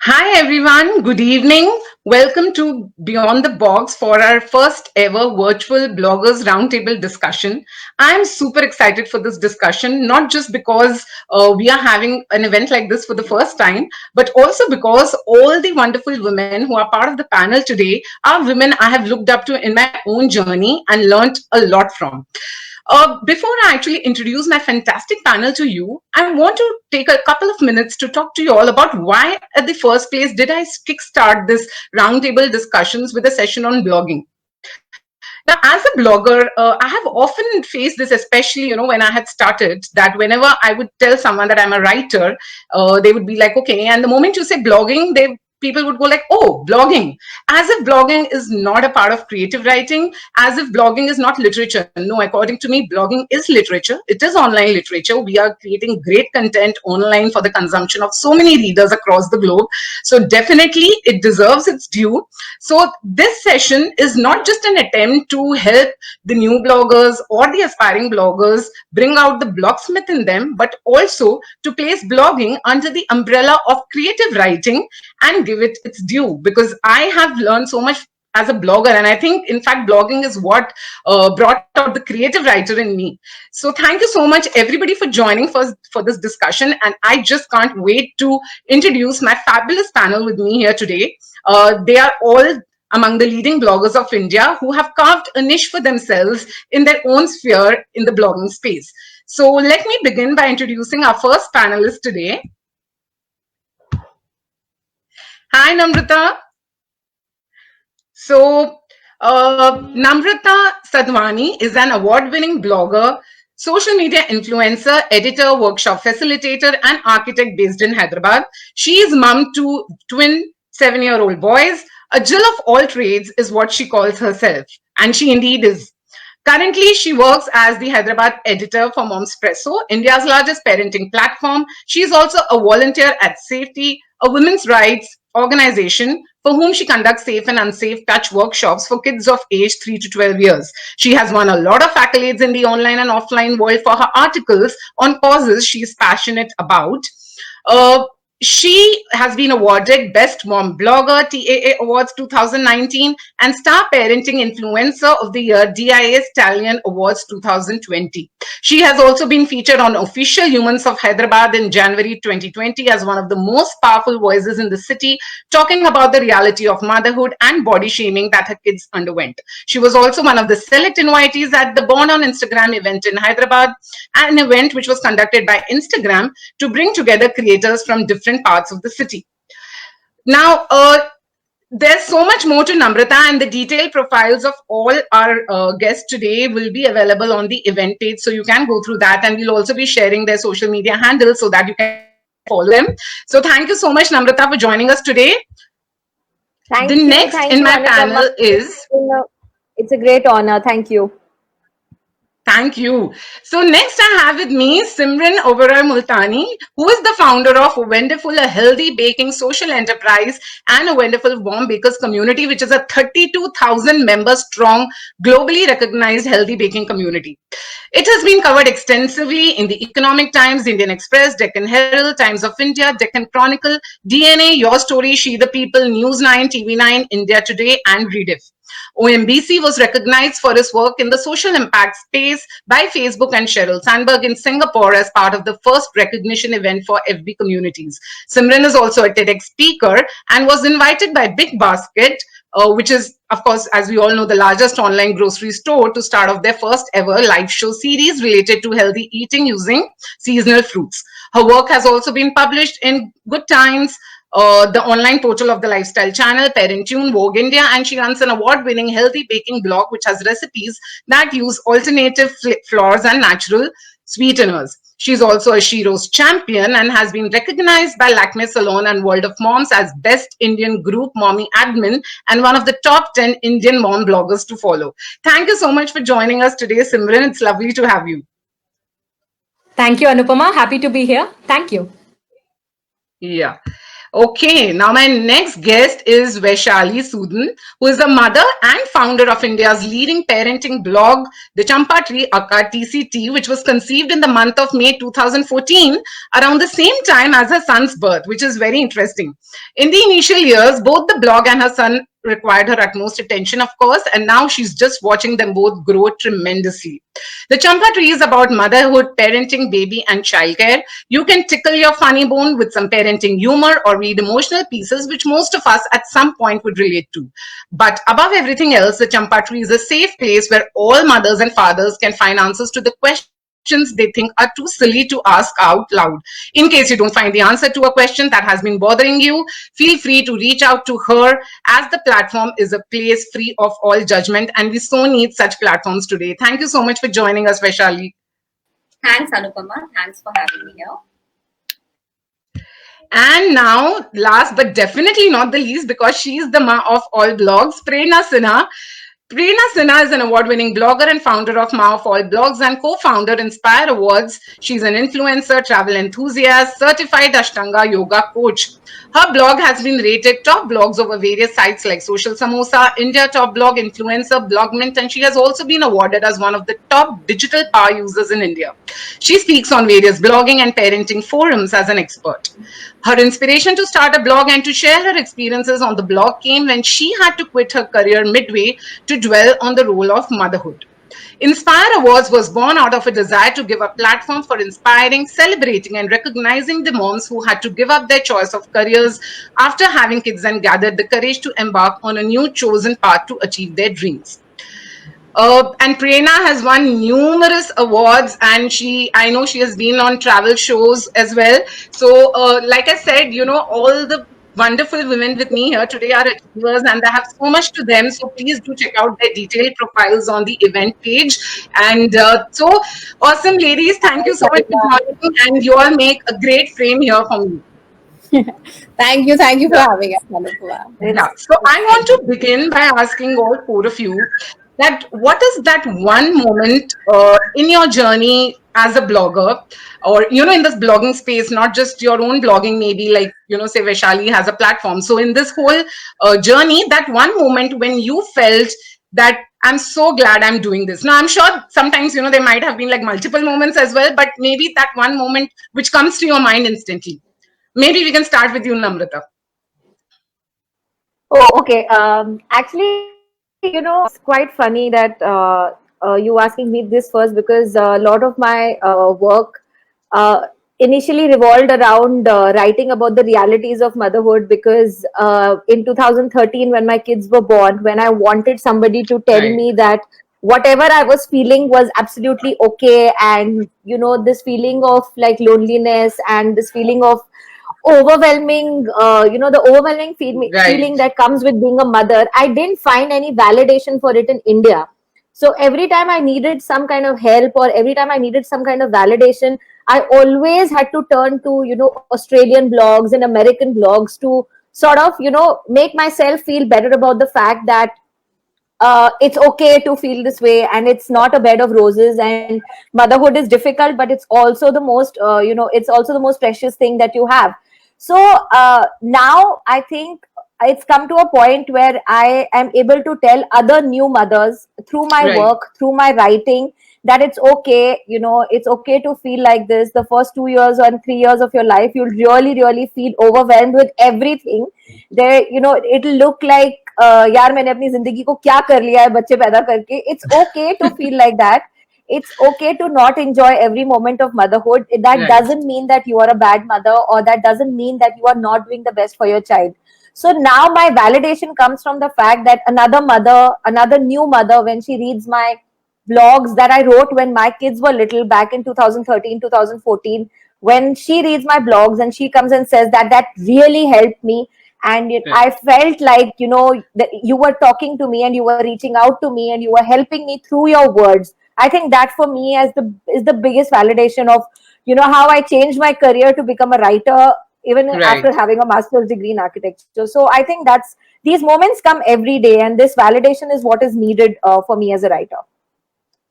Hi everyone, good evening. Welcome to Beyond the Box for our first ever virtual bloggers roundtable discussion. I'm super excited for this discussion, not just because we are having an event like this for the first time, but also because all the wonderful women who are part of the panel today are women I have looked up to in my own journey and learned a lot from. Before I actually introduce my fantastic panel to you, I want to take a couple of minutes to talk to you all about why, at the first place, did I kickstart this roundtable discussions with a session on blogging. Now, as a blogger, I have often faced this, especially when I had started. That whenever I would tell someone that I'm a writer, they would be like, "Okay." And the moment you say blogging, they people would go like, "Oh, blogging," as if blogging is not a part of creative writing, as if blogging is not literature. No, according to me, blogging is literature. It is online literature. We are creating great content online for the consumption of so many readers across the globe. So definitely it deserves its due. So this session is not just an attempt to help the new bloggers or the aspiring bloggers bring out the blogsmith in them, but also to place blogging under the umbrella of creative writing and give it its due, because I have learned so much as a blogger, and I think in fact blogging is what brought out the creative writer in me. So thank you so much everybody for joining for this discussion, and I just can't wait to introduce my fabulous panel with me here today. They are all among the leading bloggers of India who have carved a niche for themselves in their own sphere in the blogging space. So let me begin by introducing our first panelist today. Hi, Namrata. So, Namrata Sadhwani is an award-winning blogger, social media influencer, editor, workshop facilitator, and architect based in Hyderabad. She is mom to twin 7-year-old boys. A Jill of all trades is what she calls herself, and she indeed is. Currently, she works as the Hyderabad editor for Momspresso, India's largest parenting platform. She is also a volunteer at Safety, a women's rights organization for whom she conducts safe and unsafe touch workshops for kids of age 3 to 12 years. She has won a lot of accolades in the online and offline world for her articles on causes she is passionate about. Uh, she has been awarded Best Mom Blogger TAA Awards 2019 and Star Parenting Influencer of the Year DIA Stallion Awards 2020. She has also been featured on Official Humans of Hyderabad in January 2020 as one of the most powerful voices in the city, talking about the reality of motherhood and body shaming that her kids underwent. She was also one of the select invitees at the Born on Instagram event in Hyderabad, an event which was conducted by Instagram to bring together creators from different parts of the city. Now, there's so much more to Namrata, and the detailed profiles of all our guests today will be available on the event page. So you can go through that, and we'll also be sharing their social media handles so that you can follow them. So thank you so much, Namrata, for joining us today. The next Thank in you, my Anupama. panel is It's a great honor. Thank you. Thank you. So next I have with me Simran Oberoi Multani, who is the founder of Wonderful, a healthy baking social enterprise, and a Wonderful Warm Bakers community, which is a 32,000 members strong, globally recognized healthy baking community. It has been covered extensively in the Economic Times, Indian Express, Deccan Herald, Times of India, Deccan Chronicle, DNA, Your Story, She the People, News 9, TV9, India Today, and Rediff. OMBC was recognized for his work in the social impact space by Facebook and Sheryl Sandberg in Singapore as part of the first recognition event for FB communities. Simran is also a TEDx speaker and was invited by Big Basket, which is, of course, as we all know, the largest online grocery store, to start off their first ever live show series related to healthy eating using seasonal fruits. Her work has also been published in Good Times, the online portal of the lifestyle channel, Parentune, Vogue India, and she runs an award-winning healthy baking blog which has recipes that use alternative flours and natural sweeteners. She's also a She Rose champion and has been recognized by Lakme Salon and World of Moms as Best Indian Group Mommy Admin and one of the top 10 Indian mom bloggers to follow. Thank you so much for joining us today, Simran. It's lovely to have you. Thank you, Anupama. Happy to be here. Thank you. Yeah. Okay, now my next guest is Vaishali Sudan, who is the mother and founder of India's leading parenting blog, The Champa Tree Akka TCT, which was conceived in the month of May 2014, around the same time as her son's birth, which is very interesting. In the initial years, both the blog and her son required her utmost attention, of course, and now she's just watching them both grow tremendously. The Champa Tree is about motherhood, parenting, baby, and childcare. You can tickle your funny bone with some parenting humor or read emotional pieces, which most of us at some point would relate to. But above everything else, the Champa Tree is a safe place where all mothers and fathers can find answers to the questions they think are too silly to ask out loud. In case you don't find the answer to a question that has been bothering you, feel free to reach out to her, as the platform is a place free of all judgment, and we so need such platforms today. Thank you so much for joining us, Vaishali. Thanks, Anupama. Thanks for having me here. And now, last but definitely not the least, because she is the ma of all blogs, Prerna Sinha. Prerna Sinha is an award-winning blogger and founder of Ma of All Blogs and co-founder Inspire Awards. She's an influencer, travel enthusiast, certified Ashtanga yoga coach. Her blog has been rated top blogs over various sites like Social Samosa, India Top Blog, Influencer, Blogment, and she has also been awarded as one of the top digital power users in India. She speaks on various blogging and parenting forums as an expert. Her inspiration to start a blog and to share her experiences on the blog came when she had to quit her career midway to dwell on the role of motherhood. Inspire Awards was born out of a desire to give a platform for inspiring, celebrating, and recognizing the moms who had to give up their choice of careers after having kids and gathered the courage to embark on a new chosen path to achieve their dreams. And Prerna has won numerous awards, and I know she has been on travel shows as well. So, like I said, all the wonderful women with me here today are achievers, and they have so much to them. So please do check out their detailed profiles on the event page. And so awesome, ladies! Thank you so much for joining, and you all make a great frame here for me. Thank you for having us, Anupama. Yeah. So I want to begin by asking all four of you that what is that one moment in your journey as a blogger, or in this blogging space, not just your own blogging, maybe like say Vaishali has a platform. So in this whole journey, that one moment when you felt that I'm so glad I'm doing this. Now I'm sure sometimes there might have been like multiple moments as well, but maybe that one moment which comes to your mind instantly. Maybe we can start with you, Namrata. Oh, okay. Actually, it's quite funny that you asking me this first because a lot of my work initially revolved around writing about the realities of motherhood. Because in 2013, when my kids were born, when I wanted somebody to tell Right. me that whatever I was feeling was absolutely okay, and this feeling of like loneliness and this feeling of overwhelming the overwhelming Right. feeling that comes with being a mother, I didn't find any validation for it in India. So every time I needed some kind of help, or every time I needed some kind of validation, I always had to turn to Australian blogs and American blogs to sort of make myself feel better about the fact that it's okay to feel this way, and it's not a bed of roses, and motherhood is difficult, but it's also the most it's also the most precious thing that you have. So now I think it's come to a point where I am able to tell other new mothers through my Right. work, through my writing, that it's okay, it's okay to feel like this. The first 2 years and 3 years of your life, you'll really feel overwhelmed with everything. There, it'll look like यार मैंने अपनी जिंदगी को क्या कर लिया है बच्चे पैदा करके. It's okay to feel like that. It's okay to not enjoy every moment of motherhood. That Right. doesn't mean that you are a bad mother, or that doesn't mean that you are not doing the best for your child. So now my validation comes from the fact that another mother, another new mother, when she reads my blogs that I wrote when my kids were little back in 2013, 2014, when she reads my blogs and she comes and says that that really helped me, and I felt like that you were talking to me and you were reaching out to me and you were helping me through your words. I think that for me is the biggest validation of how I changed my career to become a writer, even Right. after having a master's degree in architecture. So I think that's these moments come every day, and this validation is what is needed for me as a writer.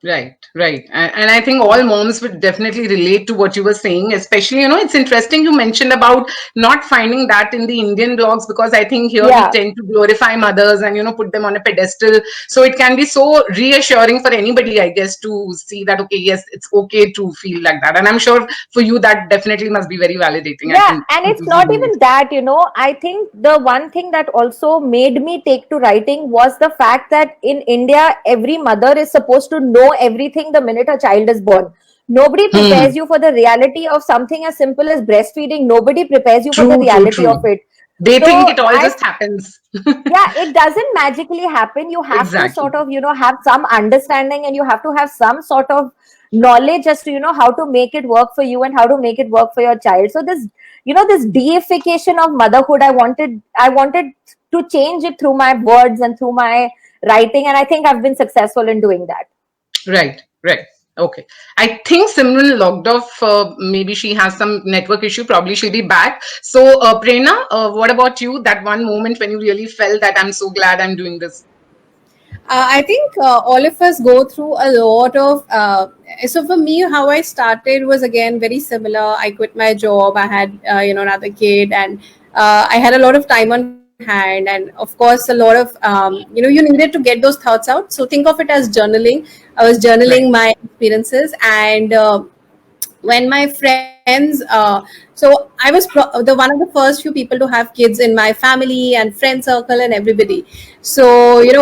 Right, right. And I think all moms would definitely relate to what you were saying, especially, it's interesting you mentioned about not finding that in the Indian blogs, because I think here we Yeah. tend to glorify mothers and, put them on a pedestal. So it can be so reassuring for anybody, I guess, to see that, okay, yes, it's okay to feel like that. And I'm sure for you, that definitely must be very validating. I Yeah, can and it's completely not relate. even that, I think the one thing that also made me take to writing was the fact that in India, every mother is supposed to know everything the minute a child is born. Nobody Hmm. prepares you for the reality of something as simple as breastfeeding. Nobody prepares you for the True, true, reality of true. it. They think So it all I just happens. yeah, it doesn't magically happen. You have to Exactly. sort of have some understanding, and you have to have some sort of knowledge as to how to make it work for you and how to make it work for your child. So this deification of motherhood, I wanted to change it through my words and through my writing, and I think I've been successful in doing that. Right, right. Okay. I think Simran logged off. Maybe she has some network issue. Probably she'll be back. So, Prerna, what about you? That one moment when you really felt that I'm so glad I'm doing this. I think all of us go through a lot of. So for me, how I started was again very similar. I quit my job. I had another kid, and I had a lot of time on hand, and of course a lot of you needed to get those thoughts out. So think of it as journaling. I was Right, journaling my experiences, and when my friends so I was the one of the first few people to have kids in my family and friend circle and everybody. So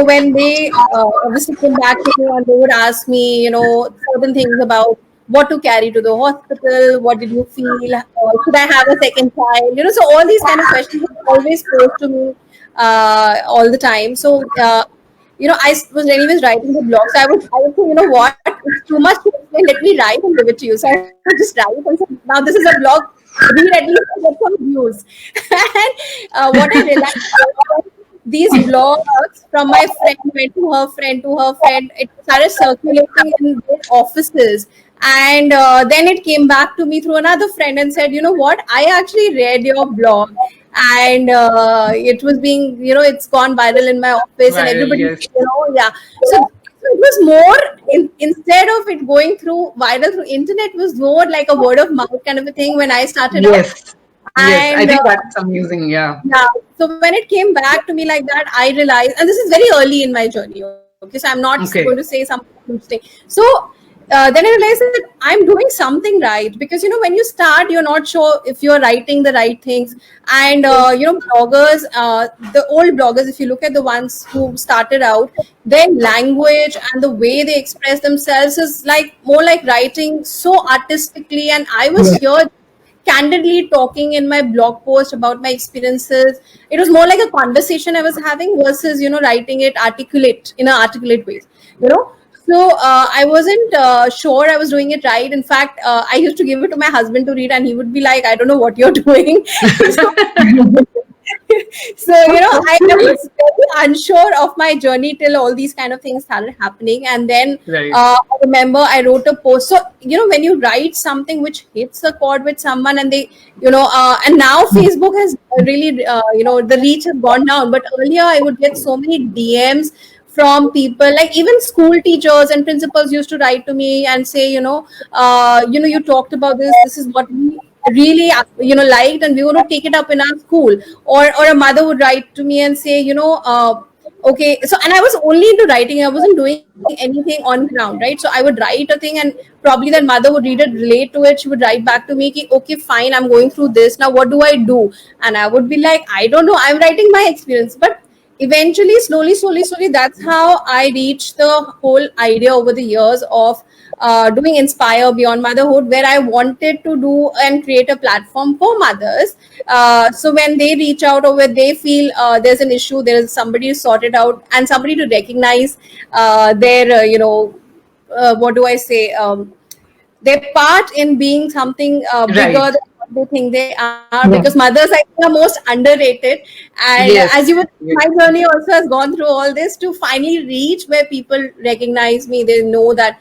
when they obviously came back to me and they would ask me certain things about what to carry to the hospital, what did you feel, should I have a second child, so all these kind of questions were always posed to me all the time. So I was anyways writing the blog. So I would say, what? It's too much to explain. Let me write and give it to you. So I would just write and say, now this is a blog. Read at least and get some views. And what I realized was these blogs from my friend went to her friend to her friend. It started circulating in their offices. And then it came back to me through another friend and said, you know what? I actually read your blog and it was being it's gone viral in my office and viral, everybody yes. yeah. So it was more instead of it going through viral through internet, it was more like a word of mouth kind of a thing when I started out. Yes, yes. I And think that's amazing. Yeah. yeah, so when it came back to me like that, I realized, and this is very early in my journey, okay, so I'm not going to Okay. say some huge thing. So then I realized that I'm doing something right, because when you start, you're not sure if you're writing the right things. And bloggers, the old bloggers, if you look at the ones who started out, their language and the way they express themselves is like more like writing so artistically. And I was here candidly talking in my blog post about my experiences. It was more like a conversation I was having versus writing it articulate in an articulate way. You know, so I wasn't sure I was doing it right. In fact, I used to give it to my husband to read, and he would be like, "I don't know what you're doing." So so I was very unsure of my journey till all these kind of things started happening. And then Right. I remember I wrote a post. So when you write something which hits a chord with someone, and they and now Facebook has really the reach has gone down, but earlier I would get so many DMs from people, like even school teachers and principals used to write to me and say, you talked about this is what we really liked, and we want to take it up in our school. Or a mother would write to me and say, okay, so, and I was only into writing, I wasn't doing anything on ground, right? So I would write a thing, and probably that mother would read it, relate to it, she would write back to me, ki, okay fine, I'm going through this, now what do I do? And I would be like, I don't know, I'm writing my experience. But eventually, slowly, that's how I reached the whole idea over the years of doing Inspire Beyond Motherhood, where I wanted to do and create a platform for mothers. So when they reach out, or when they feel there's an issue, there is somebody to sort it out, and somebody to recognize their what do I say, their part in being something Right. bigger than what they think they are, because mothers, I think, are most underrated. And as you Yes. would, my Yes. journey also has gone through all this to finally reach where people recognize me, they know that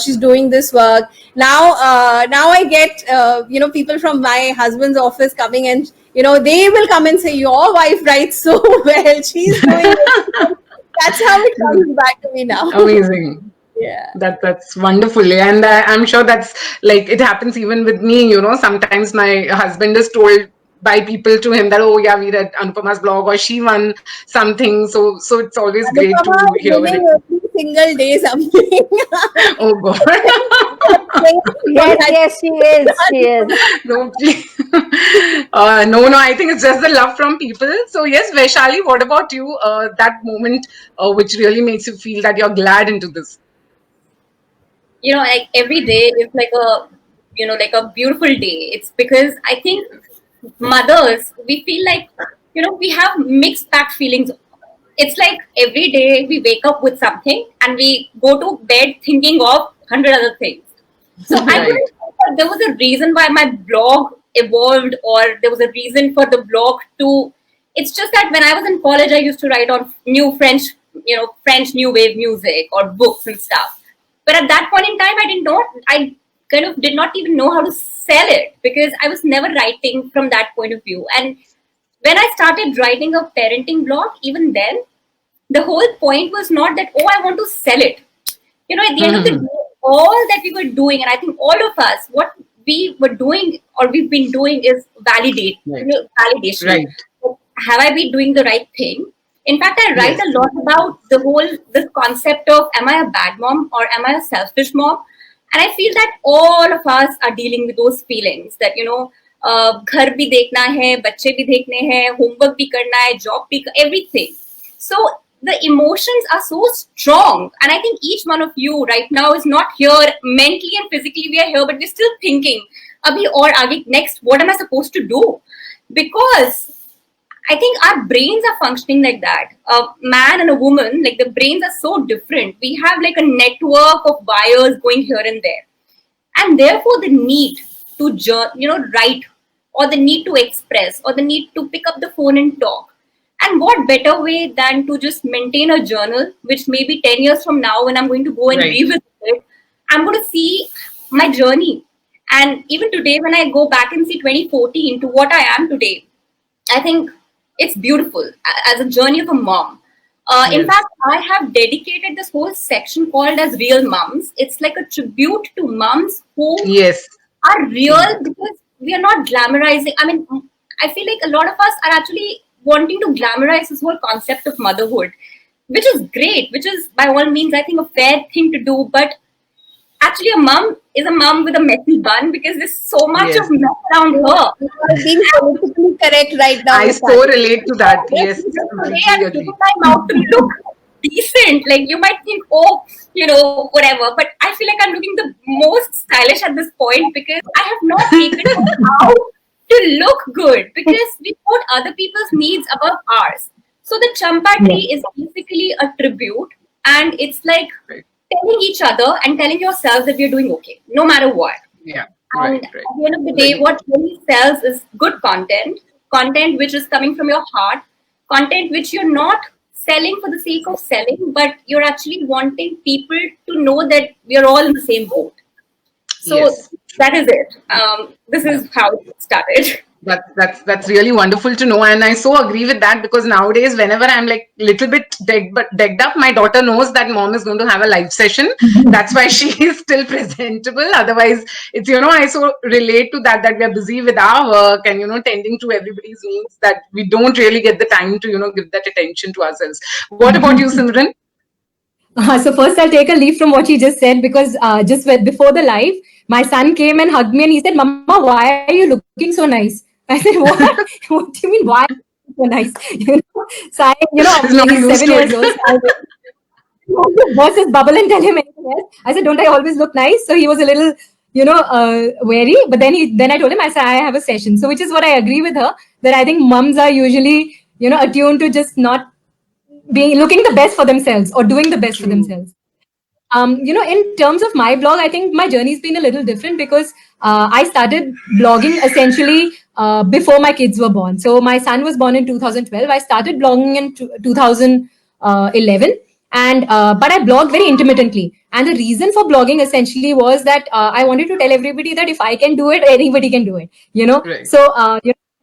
she's doing this work. Now I get people from my husband's office coming, and they will come and say, your wife writes so well, she's doing it. That's how it comes back to me now. Amazing. Yeah. That's wonderful, and I'm sure that's like it happens even with me. Sometimes my husband is told by people to him that, oh yeah, we read Anupama's blog or she won something. So it's always great Anupama to is hear when it. winning every single day something. Oh God. Yes, yes, she is. She is. No, please. No. I think it's just the love from people. So yes, Vaishali, what about you? That moment which really makes you feel that you're glad into this. Like every day is like a beautiful day. It's because I think mothers, we feel like, we have mixed back feelings. It's like every day we wake up with something and we go to bed thinking of 100 other things. So I Right. couldn't think that there was a reason why my blog evolved, or there was a reason for the blog to. It's just that when I was in college, I used to write on new French, French new wave music or books and stuff. But at that point in time, I kind of did not even know how to sell it because I was never writing from that point of view. And when I started writing a parenting blog, even then, the whole point was not that, oh, I want to sell it. At the end of the day, all that we were doing, and I think all of us, what we were doing or we've been doing is Right. validation. Right. Have I been doing the right thing? In fact, I write Yes. a lot about this concept of, am I a bad mom or am I a selfish mom? And I feel that all of us are dealing with those feelings that, घर भी देखना है, बच्चे भी देखने हैं, homework भी करना है, job भी, everything. So the emotions are so strong, and I think each one of you right now is not here mentally and physically. We are here, but we're still thinking, abhi or aage next, what am I supposed to do? Because I think our brains are functioning like that. A man and a woman, like the brains are so different. We have like a network of wires going here and there, and therefore the need to write, or the need to express, or the need to pick up the phone and talk. And what better way than to just maintain a journal, which maybe 10 years from now, when I'm going to go and Right. revisit it, I'm going to see my journey. And even today, when I go back and see 2014 to what I am today, I think it's beautiful as a journey of a mom. In Yes. fact, I have dedicated this whole section called as Real Mums. It's like a tribute to moms who Yes. are real, because we are not glamorizing. I mean, I feel like a lot of us are actually wanting to glamorize this whole concept of motherhood, which is great, which is by all means, I think, a fair thing to do. But actually, a mom is a mom with a messy bun because there's so much Yes. of mess around her. You are being politically correct right now. I so relate to that. Yes, Just today, completely I'm agree. keeping my mouth to look decent. Like, you might think, oh, whatever. But I feel like I'm looking the most stylish at this point because I have not taken it out to look good, because we put other people's needs above ours. So the Champa tree is basically a tribute, and it's like Right. telling each other and telling yourself that we're doing okay, no matter what. Yeah. And Right. at the end of the day, what really sells is good content which is coming from your heart, content which you're not selling for the sake of selling, but you're actually wanting people to know that we're all in the same boat. So Yes. that is it. This is how it started. That's really wonderful to know, and I so agree with that, because nowadays whenever I'm like little bit decked up, my daughter knows that mom is going to have a live session. That's why she is still presentable. Otherwise, it's I so relate to that we are busy with our work and tending to everybody's needs, that we don't really get the time to give that attention to ourselves. What about you, Simran? So first, I'll take a leaf from what he just said, because before the live, my son came and hugged me and he said, "Mama, why are you looking so nice?" I said, "What? What do you mean? Why are you looking so nice?" So She's not he's used 7 to years it. old. So I burst his bubble and tell him anything else. I said, "Don't I always look nice?" So he was a little, wary. But then I told him, I said, "I have a session." So which is what I agree with her, that I think mums are usually, attuned to just not being looking the best for themselves or doing the best for True. themselves. In terms of my blog, I think my journey's been a little different, because I started blogging essentially before my kids were born. So my son was born in 2012. I started blogging in 2011, and but I blogged very intermittently. And the reason for blogging essentially was that I wanted to tell everybody that if I can do it, anybody can do it. Right. So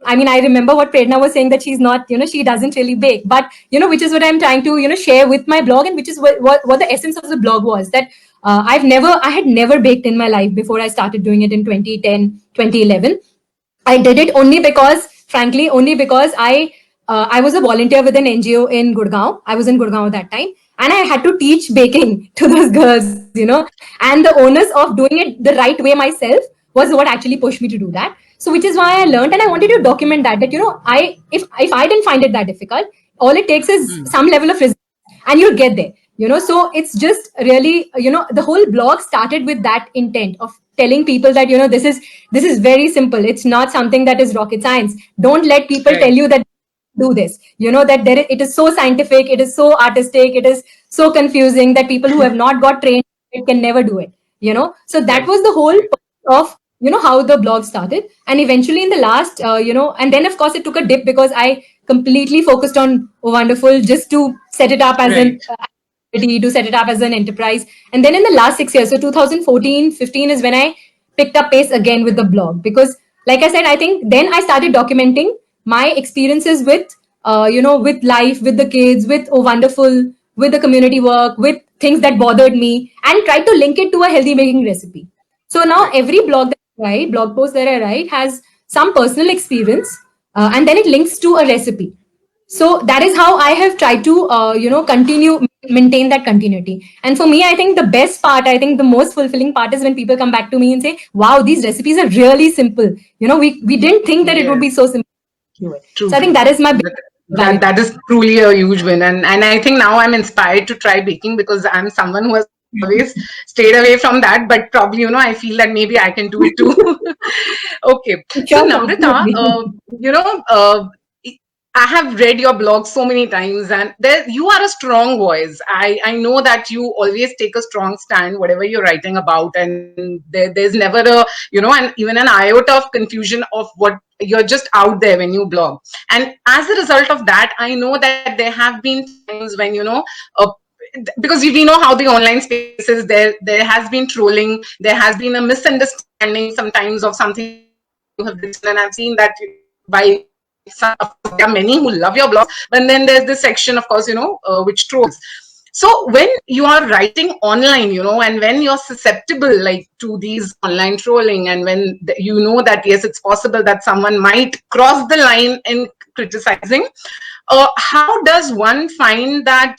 I mean, I remember what Prerna was saying, that she's not, she doesn't really bake. But, which is what I'm trying to, share with my blog, and which is what the essence of the blog was, that I had never baked in my life before I started doing it in 2010, 2011. I did it only because, frankly, only because I was a volunteer with an NGO in Gurgaon. I was in Gurgaon that time, and I had to teach baking to those girls, and the onus of doing it the right way myself was what actually pushed me to do that. So, which is why I learned, and I wanted to document that if I didn't find it that difficult, all it takes is some level of resistance, and you'll get there. So it's just really, the whole blog started with that intent of telling people that, this is very simple. It's not something that is rocket science. Don't let people tell you that do this, that it is so scientific, it is so artistic, it is so confusing that people who have not got trained it can never do it. So that was the whole point of how the blog started. And eventually in the last and then of course it took a dip because I completely focused on Oh Wonderful, just to set it up as an to set it up as an enterprise. And then in the last 6 years, so 2014, 15 is when I picked up pace again with the blog. Because like I said, I think then I started documenting my experiences with, with life, with the kids, with Oh Wonderful, with the community work, with things that bothered me, and tried to link it to a healthy baking recipe. So now every blog post that I write has some personal experience, and then it links to a recipe. So that is how I have tried to continue maintain that continuity. And for me, I think the best part, I think the most fulfilling part is when people come back to me and say, wow, these recipes are really simple. We didn't think that it would be so simple to do it. True, So I think true. that is my big That is truly a huge win, and I think now I'm inspired to try baking because I'm someone who has always stayed away from that, but probably I feel that maybe I can do it too. Okay, so sure. Namrata, you know I have read your blog so many times, and there you are a strong voice. I know that you always take a strong stand, whatever you're writing about, and there's never a and even an iota of confusion of what you're just out there when you blog. And as a result of that, I know that there have been times when because we know how the online space is. There has been trolling, there has been a misunderstanding sometimes of something you have written, and I've seen that by some, of course, there are many who love your blogs, but then there's this section, of course, which trolls. So when you are writing online, and when you're susceptible like to these online trolling, and when you know that yes, it's possible that someone might cross the line in criticizing, how does one find that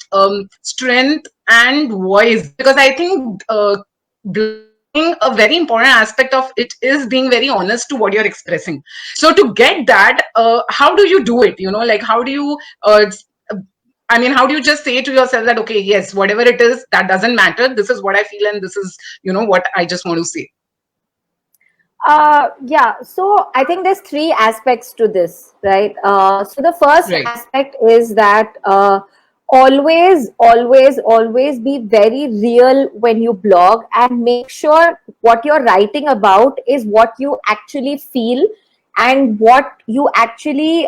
strength and voice? Because I think a very important aspect of it is being very honest to what you're expressing. So to get that, how do you do it? Like how do you how do you just say to yourself that, okay, yes, whatever it is, that doesn't matter. This is what I feel, and this is, what I just want to say. Yeah, so I think there's three aspects to this, right? So the first aspect is that always be very real when you blog, and make sure what you're writing about is what you actually feel and what you actually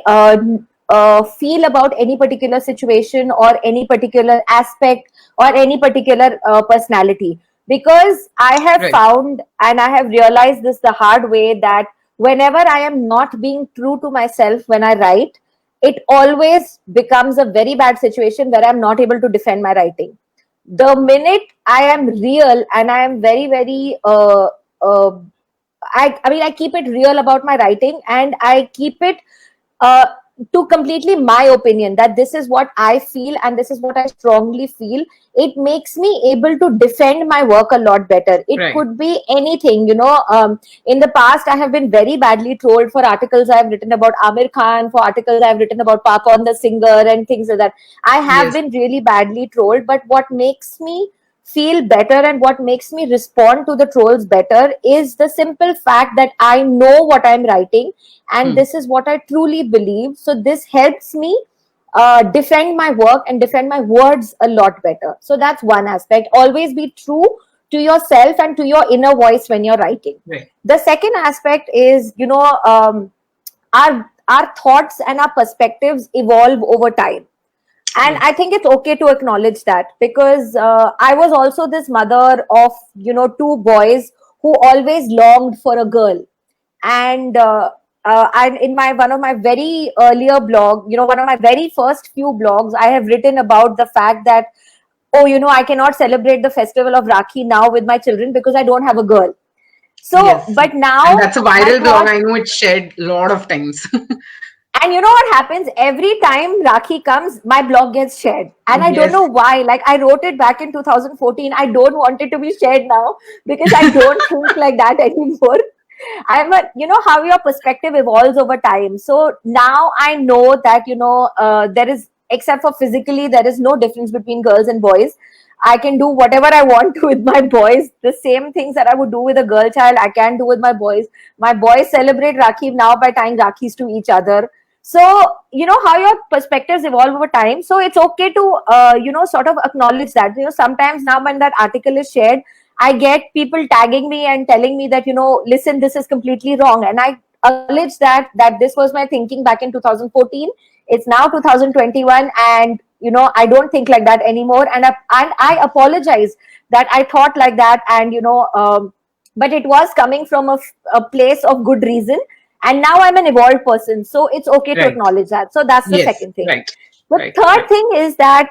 feel about any particular situation or any particular aspect or any particular personality. Because I have found and I have realized this the hard way, that whenever I am not being true to myself when I write, it always becomes a very bad situation where I'm not able to defend my writing. The minute I am real and I am very, very, I keep it real about my writing, and I keep it uh, to completely my opinion, that this is what I feel and this is what I strongly feel. It makes me able to defend my work a lot better. It could be anything, in the past I have been very badly trolled for articles I have written about Amir Khan, for articles I have written about Papan the singer and things like that. I have been really badly trolled, but what makes me feel better and what makes me respond to the trolls better is the simple fact that I know what I'm writing and this is what I truly believe. So this helps me defend my work and defend my words a lot better. So that's one aspect. Always be true to yourself and to your inner voice when you're writing. The second aspect is, our thoughts and our perspectives evolve over time. And I think it's okay to acknowledge that, because I was also this mother of, two boys who always longed for a girl. And in one of my very earlier blog, one of my very first few blogs, I have written about the fact that, oh, I cannot celebrate the festival of Rakhi now with my children because I don't have a girl. So, Yes. but now And that's a my viral blog. thought, I know it's shared a lot of times. and you know what happens? Every time Rakhi comes, my blog gets shared. And I don't Yes. know why. Like, I wrote it back in 2014. I don't want it to be shared now because I don't think like that anymore. How your perspective evolves over time. So now I know that, there is, except for physically, there is no difference between girls and boys. I can do whatever I want to with my boys. The same things that I would do with a girl child, I can do with my boys. My boys celebrate Rakhi now by tying Rakhis to each other. So, how your perspectives evolve over time. So it's okay to, sort of acknowledge that. Sometimes now when that article is shared, I get people tagging me and telling me that, listen, this is completely wrong. And I acknowledge that this was my thinking back in 2014. It's now 2021, and I don't think like that anymore. And I apologize that I thought like that, and but it was coming from a place of good reason. And now I'm an evolved person, so it's okay to Right. acknowledge that. So that's the Yes. second thing. Right. The Right. third Right. thing is that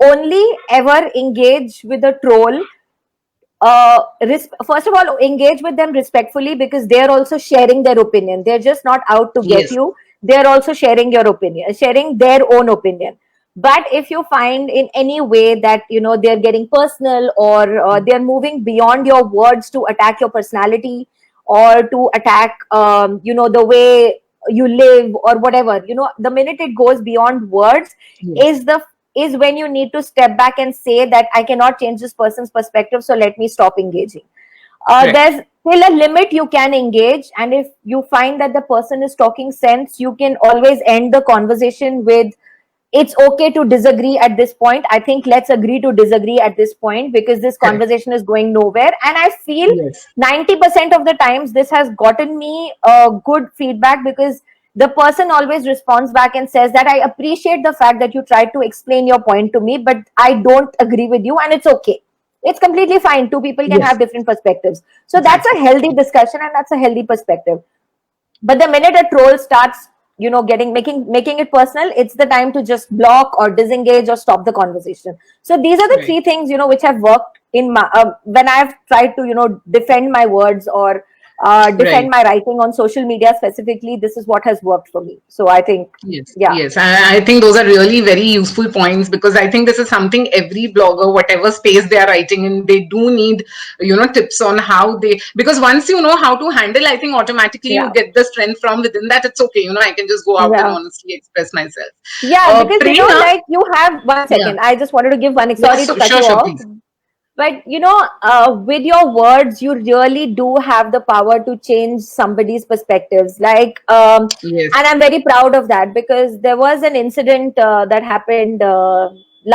only ever engage with a troll. First of all, engage with them respectfully because they're also sharing their opinion. They're just not out to get Yes. you. They're also sharing your opinion, sharing their own opinion. But if you find in any way that they're getting personal, or they're moving beyond your words to attack your personality, or to attack the way you live, or whatever, the minute it goes beyond words, Yes. is when you need to step back and say that I cannot change this person's perspective, so let me stop engaging. Right. There's still a limit you can engage, and if you find that the person is talking sense, you can always end the conversation with, it's okay to disagree at this point. I think let's agree to disagree at this point because this Correct. conversation is going nowhere. And I feel Yes. 90% of the times this has gotten me good feedback, because the person always responds back and says that I appreciate the fact that you tried to explain your point to me, but I don't agree with you, and it's okay. It's completely fine. Two people can Yes. have different perspectives. So that's a healthy discussion, and that's a healthy perspective. But the minute a troll starts, making it personal, it's the time to just block or disengage or stop the conversation. So these are the Right. three things which have worked in my when I've tried to defend my words, or defend Right. my writing on social media specifically. This is what has worked for me. So I think, Yes, yeah. yes. I think those are really very useful points, because I think this is something every blogger, whatever space they are writing in, they do need, tips on how they, because once you know how to handle, I think automatically you Yeah. get the strength from within that. It's okay, I can just go out and Yeah. honestly express myself. Yeah, because Prerna, like you have one yeah, second. I just wanted to give one. yeah, Sorry to cut sure, you sure, off. please. But with your words, you really do have the power to change somebody's perspectives. Like, Yes. and I'm very proud of that, because there was an incident that happened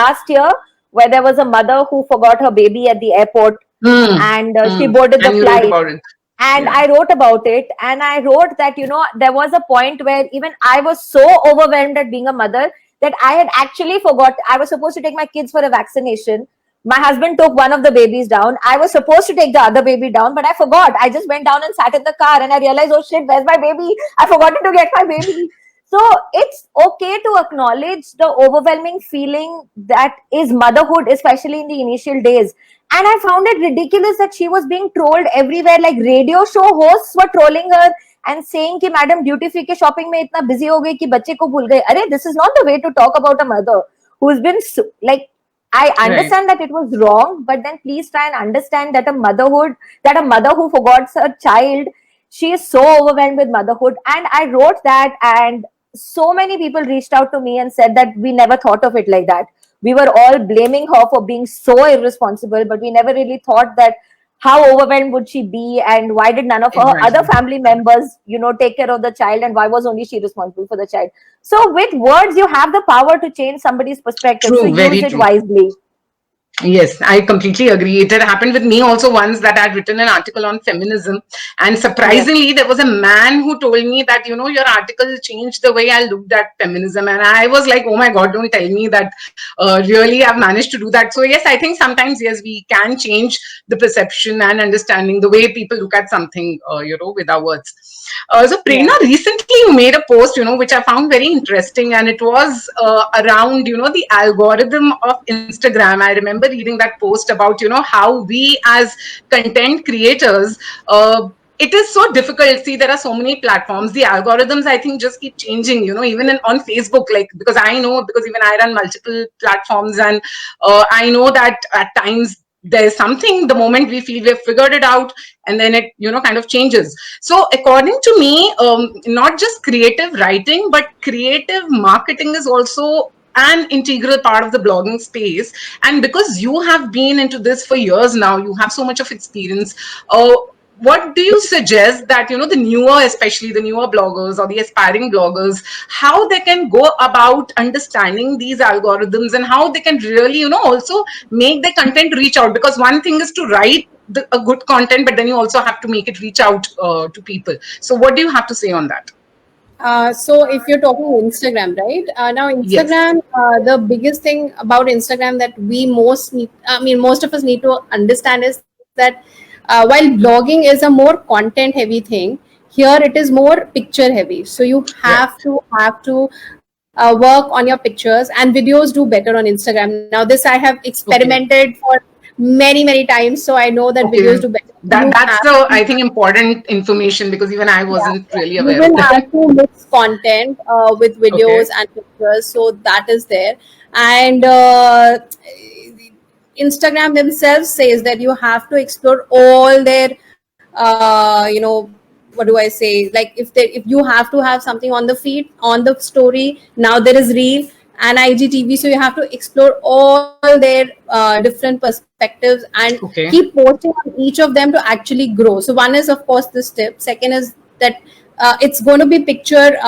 last year, where there was a mother who forgot her baby at the airport, and she boarded the And you wrote flight. about it. And Yeah. I wrote about it, and I wrote that there was a point where even I was so overwhelmed at being a mother that I had actually forgot. I was supposed to take my kids for a vaccination. My husband took one of the babies down. I was supposed to take the other baby down, but I forgot. I just went down and sat in the car, and I realized, oh shit, where's my baby? I forgot to get my baby. So it's okay to acknowledge the overwhelming feeling that is motherhood, especially in the initial days. And I found it ridiculous that she was being trolled everywhere. Like, radio show hosts were trolling her and saying कि madam duty free के shopping में इतना busy हो गई कि बच्चे को भूल गए. अरे, this is not the way to talk about a mother who's been like, I understand that it was wrong, but then please try and understand that a mother who forgot her child, she is so overwhelmed with motherhood. And I wrote that, and so many people reached out to me and said that we never thought of it like that. We were all blaming her for being so irresponsible, but we never really thought that how overwhelmed would she be, and why did none of her Exactly. other family members take care of the child, and why was only she responsible for the child. So with words, you have the power to change somebody's perspective. True, So very use it true. wisely. Yes, I completely agree. It had happened with me also once that I had written an article on feminism. And Yeah. surprisingly, there was a man who told me that, your article changed the way I looked at feminism. And I was like, oh my God, don't tell me that really I've managed to do that. So, yes, I think sometimes, yes, we can change the perception and understanding the way people look at something, with our words. So Yeah. Prerna, recently you made a post, which I found very interesting, and it was around, the algorithm of Instagram. I remember reading that post about, how we as content creators, it is so difficult. See, there are so many platforms. The algorithms, I think, just keep changing. Even on Facebook, like because I know because even I run multiple platforms, and I know that at times there's something the moment we feel we've figured it out, and then it kind of changes. So according to me, not just creative writing but creative marketing is also an integral part of the blogging space. And because you have been into this for years now, you have so much of experience. What do you suggest that the newer, especially the newer bloggers or the aspiring bloggers, how they can go about understanding these algorithms and how they can really also make their content reach out? Because one thing is to write a good content, but then you also have to make it reach out to people. So what do you have to say on that? So if you're talking Instagram, right? Now Yes. Instagram, the biggest thing about Instagram that we most need, I mean, most of us need to understand is that while blogging is a more content heavy thing, here it is more picture heavy. So you Right. have to work on your pictures, and videos do better on Instagram. Now this I have Okay. experimented for many times, so I know that videos Okay. do better. That You that's have the, to, I think, important information, because even I yeah, wasn't yeah. really You aware of will that. have to mix content with Okay. videos and pictures, so that is there. And Instagram themselves says that you have to explore all their, what do I say? Like if you have to have something on the feed, on the story. Now there is Reel and IGTV, so you have to explore all their different perspectives and keep Okay. posting on each of them to actually grow. So one is of course this tip. Second is that it's going to be picture.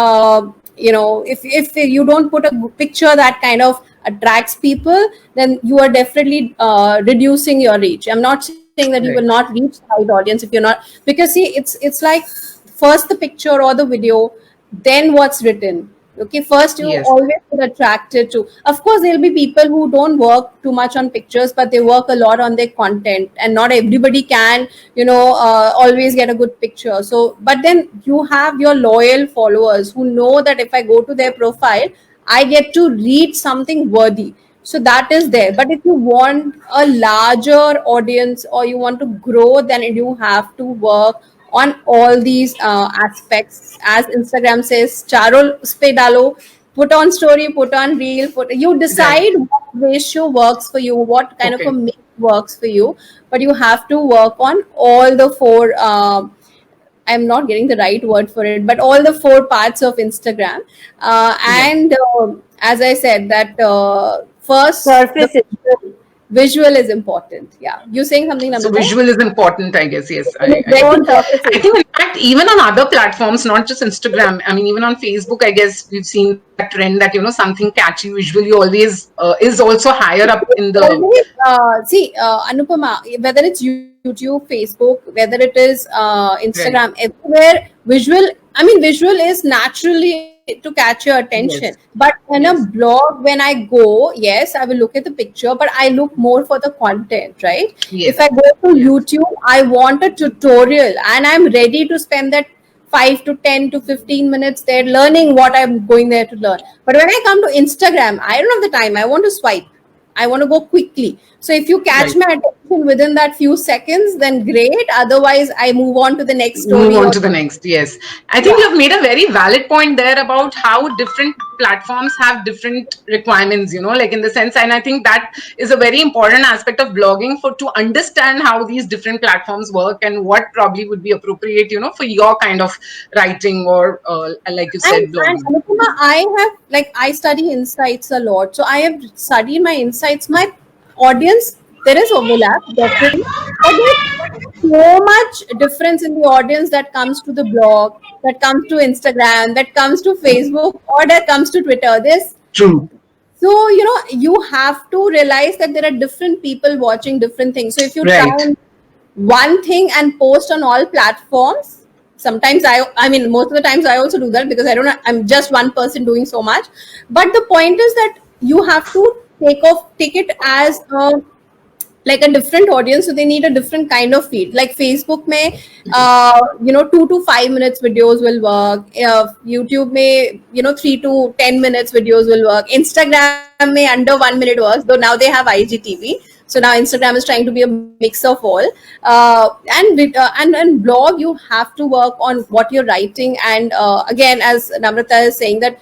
If you don't put a picture that kind of attracts people, then you are definitely reducing your reach. I'm not saying that you will not Right. reach the right audience if you're not, because see, it's like first the picture or the video, then what's written. Okay, first you Yes. always get attracted to. Of course, there'll be people who don't work too much on pictures, but they work a lot on their content, and not everybody can, always get a good picture. So, but then you have your loyal followers who know that if I go to their profile, I get to read something worthy. So that is there. But if you want a larger audience or you want to grow, then you have to work on all these aspects. As Instagram says, charo uspe dalo, put on story, put on reel, you Right. decide what ratio works for you, what kind of a Okay. mix works for you. But you have to work on all the four. I'm not getting the right word for it, but all the four parts of Instagram. Yeah. And as I said, that first the Surface. visual is important. Yeah, you saying something, So Namita? visual is important, I guess. Yes, I Very think. I surface. think in fact, even on other platforms, not just Instagram. I mean, even on Facebook, I guess we've seen that trend that something catchy visually always is also higher up in the. Always, see, Anupama, whether it's YouTube, Facebook, whether it is Instagram, Right. everywhere, visual, I mean, visual is naturally to catch your attention. Yes. But in a Yes. blog, when I go, yes, I will look at the picture, but I look more for the content, right? If Yes. I go to Yes. YouTube, I want a tutorial and I'm ready to spend that 5 to 10 to 15 minutes there learning what I'm going there to learn. But when I come to Instagram, I don't have the time. I want to swipe. I want to go quickly. So if you catch Right. my attention within that few seconds, then great. Otherwise, I move on to the next Move story on or to the next. Yes, I think yeah. you've made a very valid point there about how different platforms have different requirements, like in the sense. And I think that is a very important aspect of blogging, for to understand how these different platforms work and what probably would be appropriate, for your kind of writing or like you said, And blogging. Anupama, I have like I study insights a lot. So I have studied my insights. My audience, there is overlap, definitely, but there's so much difference in the audience that comes to the blog, that comes to Instagram, that comes to Facebook, or that comes to Twitter. There's True. So, you have to realize that there are different people watching different things. So if you try Right. and one thing and post on all platforms, sometimes I mean, most of the times I also do that, because I'm just one person doing so much. But the point is that you have to take it as like a different audience, so they need a different kind of feed. Like Facebook may 2 to 5 minutes videos will work. YouTube may 3 to 10 minutes videos will work. Instagram may under 1 minute works, though now they have IGTV. So now Instagram is trying to be a mix of all. And blog, you have to work on what you're writing. And again, as Namrata is saying, that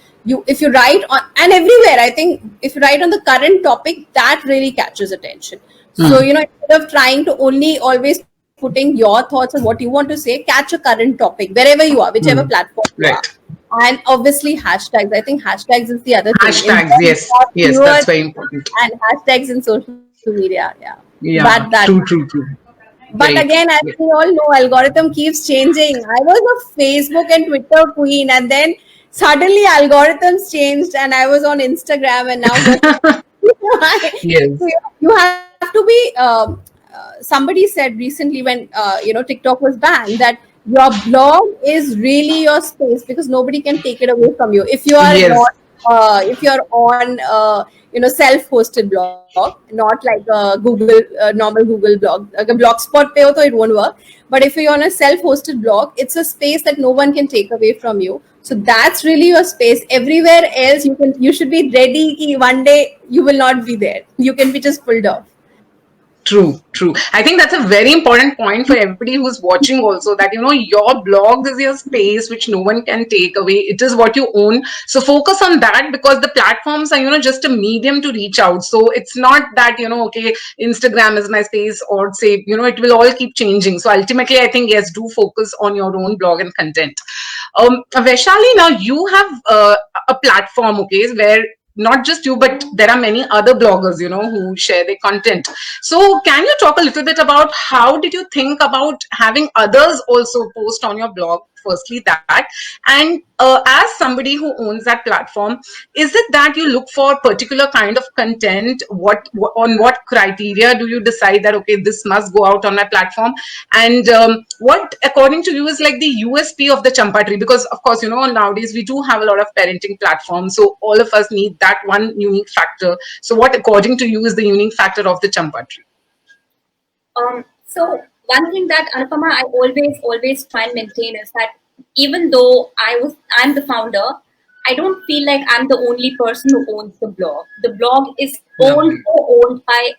if you write on, and everywhere, I think if you write on the current topic, that really catches attention. So, instead of trying to only always putting your thoughts on what you want to say, catch a current topic wherever you are, whichever platform you are. Right. And obviously hashtags. I think hashtags is the other thing. Hashtags, yes. Yes, Viewers that's very important. and hashtags in social media. Yeah. Yeah, That. true. But Right. again, as we all know, algorithm keeps changing. I was a Facebook and Twitter queen, and then suddenly algorithms changed, and I was on Instagram, and now Yes. you have to be. Somebody said recently, when TikTok was banned, that your blog is really your space, because nobody can take it away from you. If you are Yes. not, if you're on self-hosted blog, not like a normal Google blog, like a Blogspot pe ho, to it won't work. But if you're on a self-hosted blog, it's a space that no one can take away from you. So that's really your space. Everywhere else, you should be ready ki one day you will not be there. You can be just pulled off. True. I think that's a very important point for everybody who's watching also, that, your blog is your space which no one can take away. It is what you own. So focus on that, because the platforms are, just a medium to reach out. So it's not that, okay, Instagram is my space, or say, it will all keep changing. So ultimately, I think, yes, do focus on your own blog and content. Vaishali, now you have a platform, okay, where not just you, but there are many other bloggers, who share their content. So can you talk a little bit about how did you think about having others also post on your blog? Firstly, that, and as somebody who owns that platform, is it that you look for particular kind of content? On what criteria do you decide that, okay, this must go out on my platform? And what, according to you, is like the USP of the Champa Tree? Because of course, nowadays we do have a lot of parenting platforms, so all of us need that one unique factor. So what, according to you, is the unique factor of the Champa Tree? So one thing that Anupama, I always try and maintain is that even though I'm the founder, I don't feel like I'm the only person who owns the blog. The blog is owned by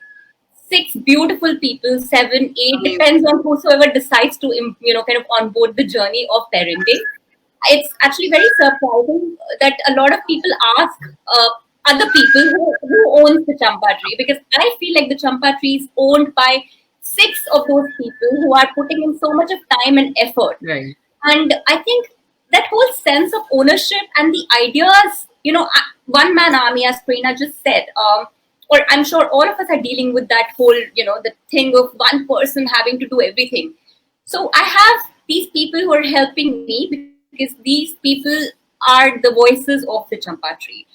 6 beautiful people, 7, 8, depends on whosoever decides to kind of onboard the journey of parenting. It's actually very surprising that a lot of people ask other people who owns the Champa Tree, because I feel like the Champa Tree is owned by 6 of those people who are putting in so much of time and effort. Right. And I think that whole sense of ownership and the ideas, one man army, as Prerna just said, or I'm sure all of us are dealing with that whole, the thing of one person having to do everything. So I have these people who are helping me, because these people are the voices of the Champa Tree.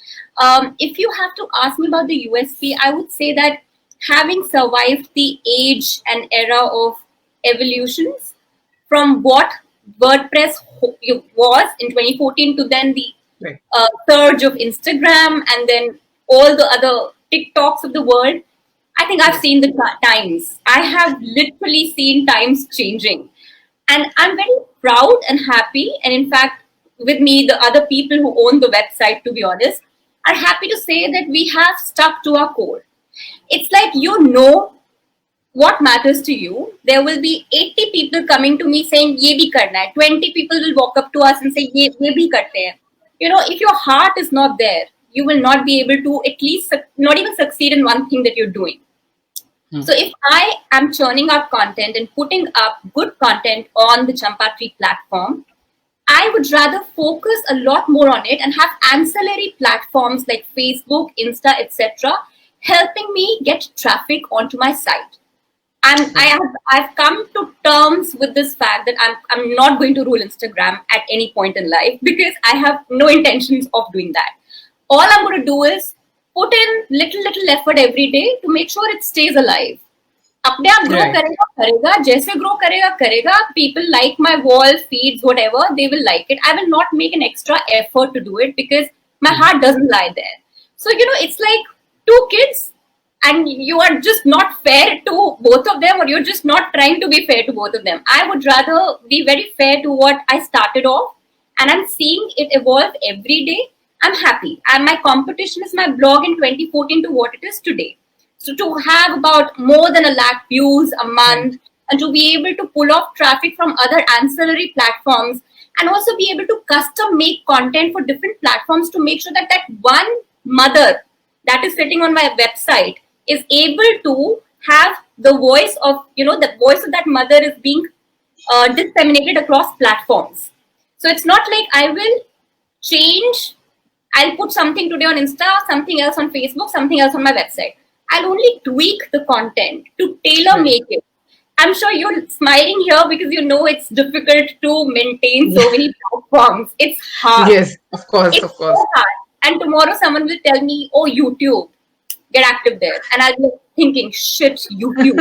If you have to ask me about the USP, I would say that having survived the age and era of evolutions, from what WordPress was in 2014 to then the surge of Instagram, and then all the other TikToks of the world, I think I've seen the times. I have literally seen times changing. And I'm very proud and happy. And in fact, with me, the other people who own the website, to be honest, are happy to say that we have stuck to our core. It's like, what matters to you. There will be 80 people coming to me saying, ye bhi karna hai. 20 people will walk up to us and say, ye bhi karte hai. If your heart is not there, you will not be able to at least not even succeed in one thing that you're doing. So if I am churning up content and putting up good content on the Champa Tree platform, I would rather focus a lot more on it and have ancillary platforms like Facebook, Insta, etc., helping me get traffic onto my site. And I've come to terms with this fact that I'm not going to rule Instagram at any point in life, because I have no intentions of doing that. All I'm going to do is put in little effort every day to make sure it stays alive. अपने आप grow Right. करेगा करेगा जैसे grow करेगा करेगा. People like my wall feeds, whatever, they will like it. I will not make an extra effort to do it because my heart doesn't lie there. So it's like two kids and you are just not fair to both of them, or you're just not trying to be fair to both of them. I would rather be very fair to what I started off, and I'm seeing it evolve every day. I'm happy, and my competition is my blog in 2014 to what it is today. So to have about more than 1 lakh views a month, and to be able to pull off traffic from other ancillary platforms, and also be able to custom make content for different platforms to make sure that that one mother that is sitting on my website is able to have the voice of, the voice of that mother is being disseminated across platforms. So it's not like I will change, I'll put something today on Insta, something else on Facebook, something else on my website. I'll only tweak the content to tailor make it. I'm sure you're smiling here because you know it's difficult to maintain so many platforms. It's hard. Yes, of course, It's of course. so hard. And tomorrow someone will tell me, oh, YouTube, get active there. And I'll be thinking, shit, YouTube.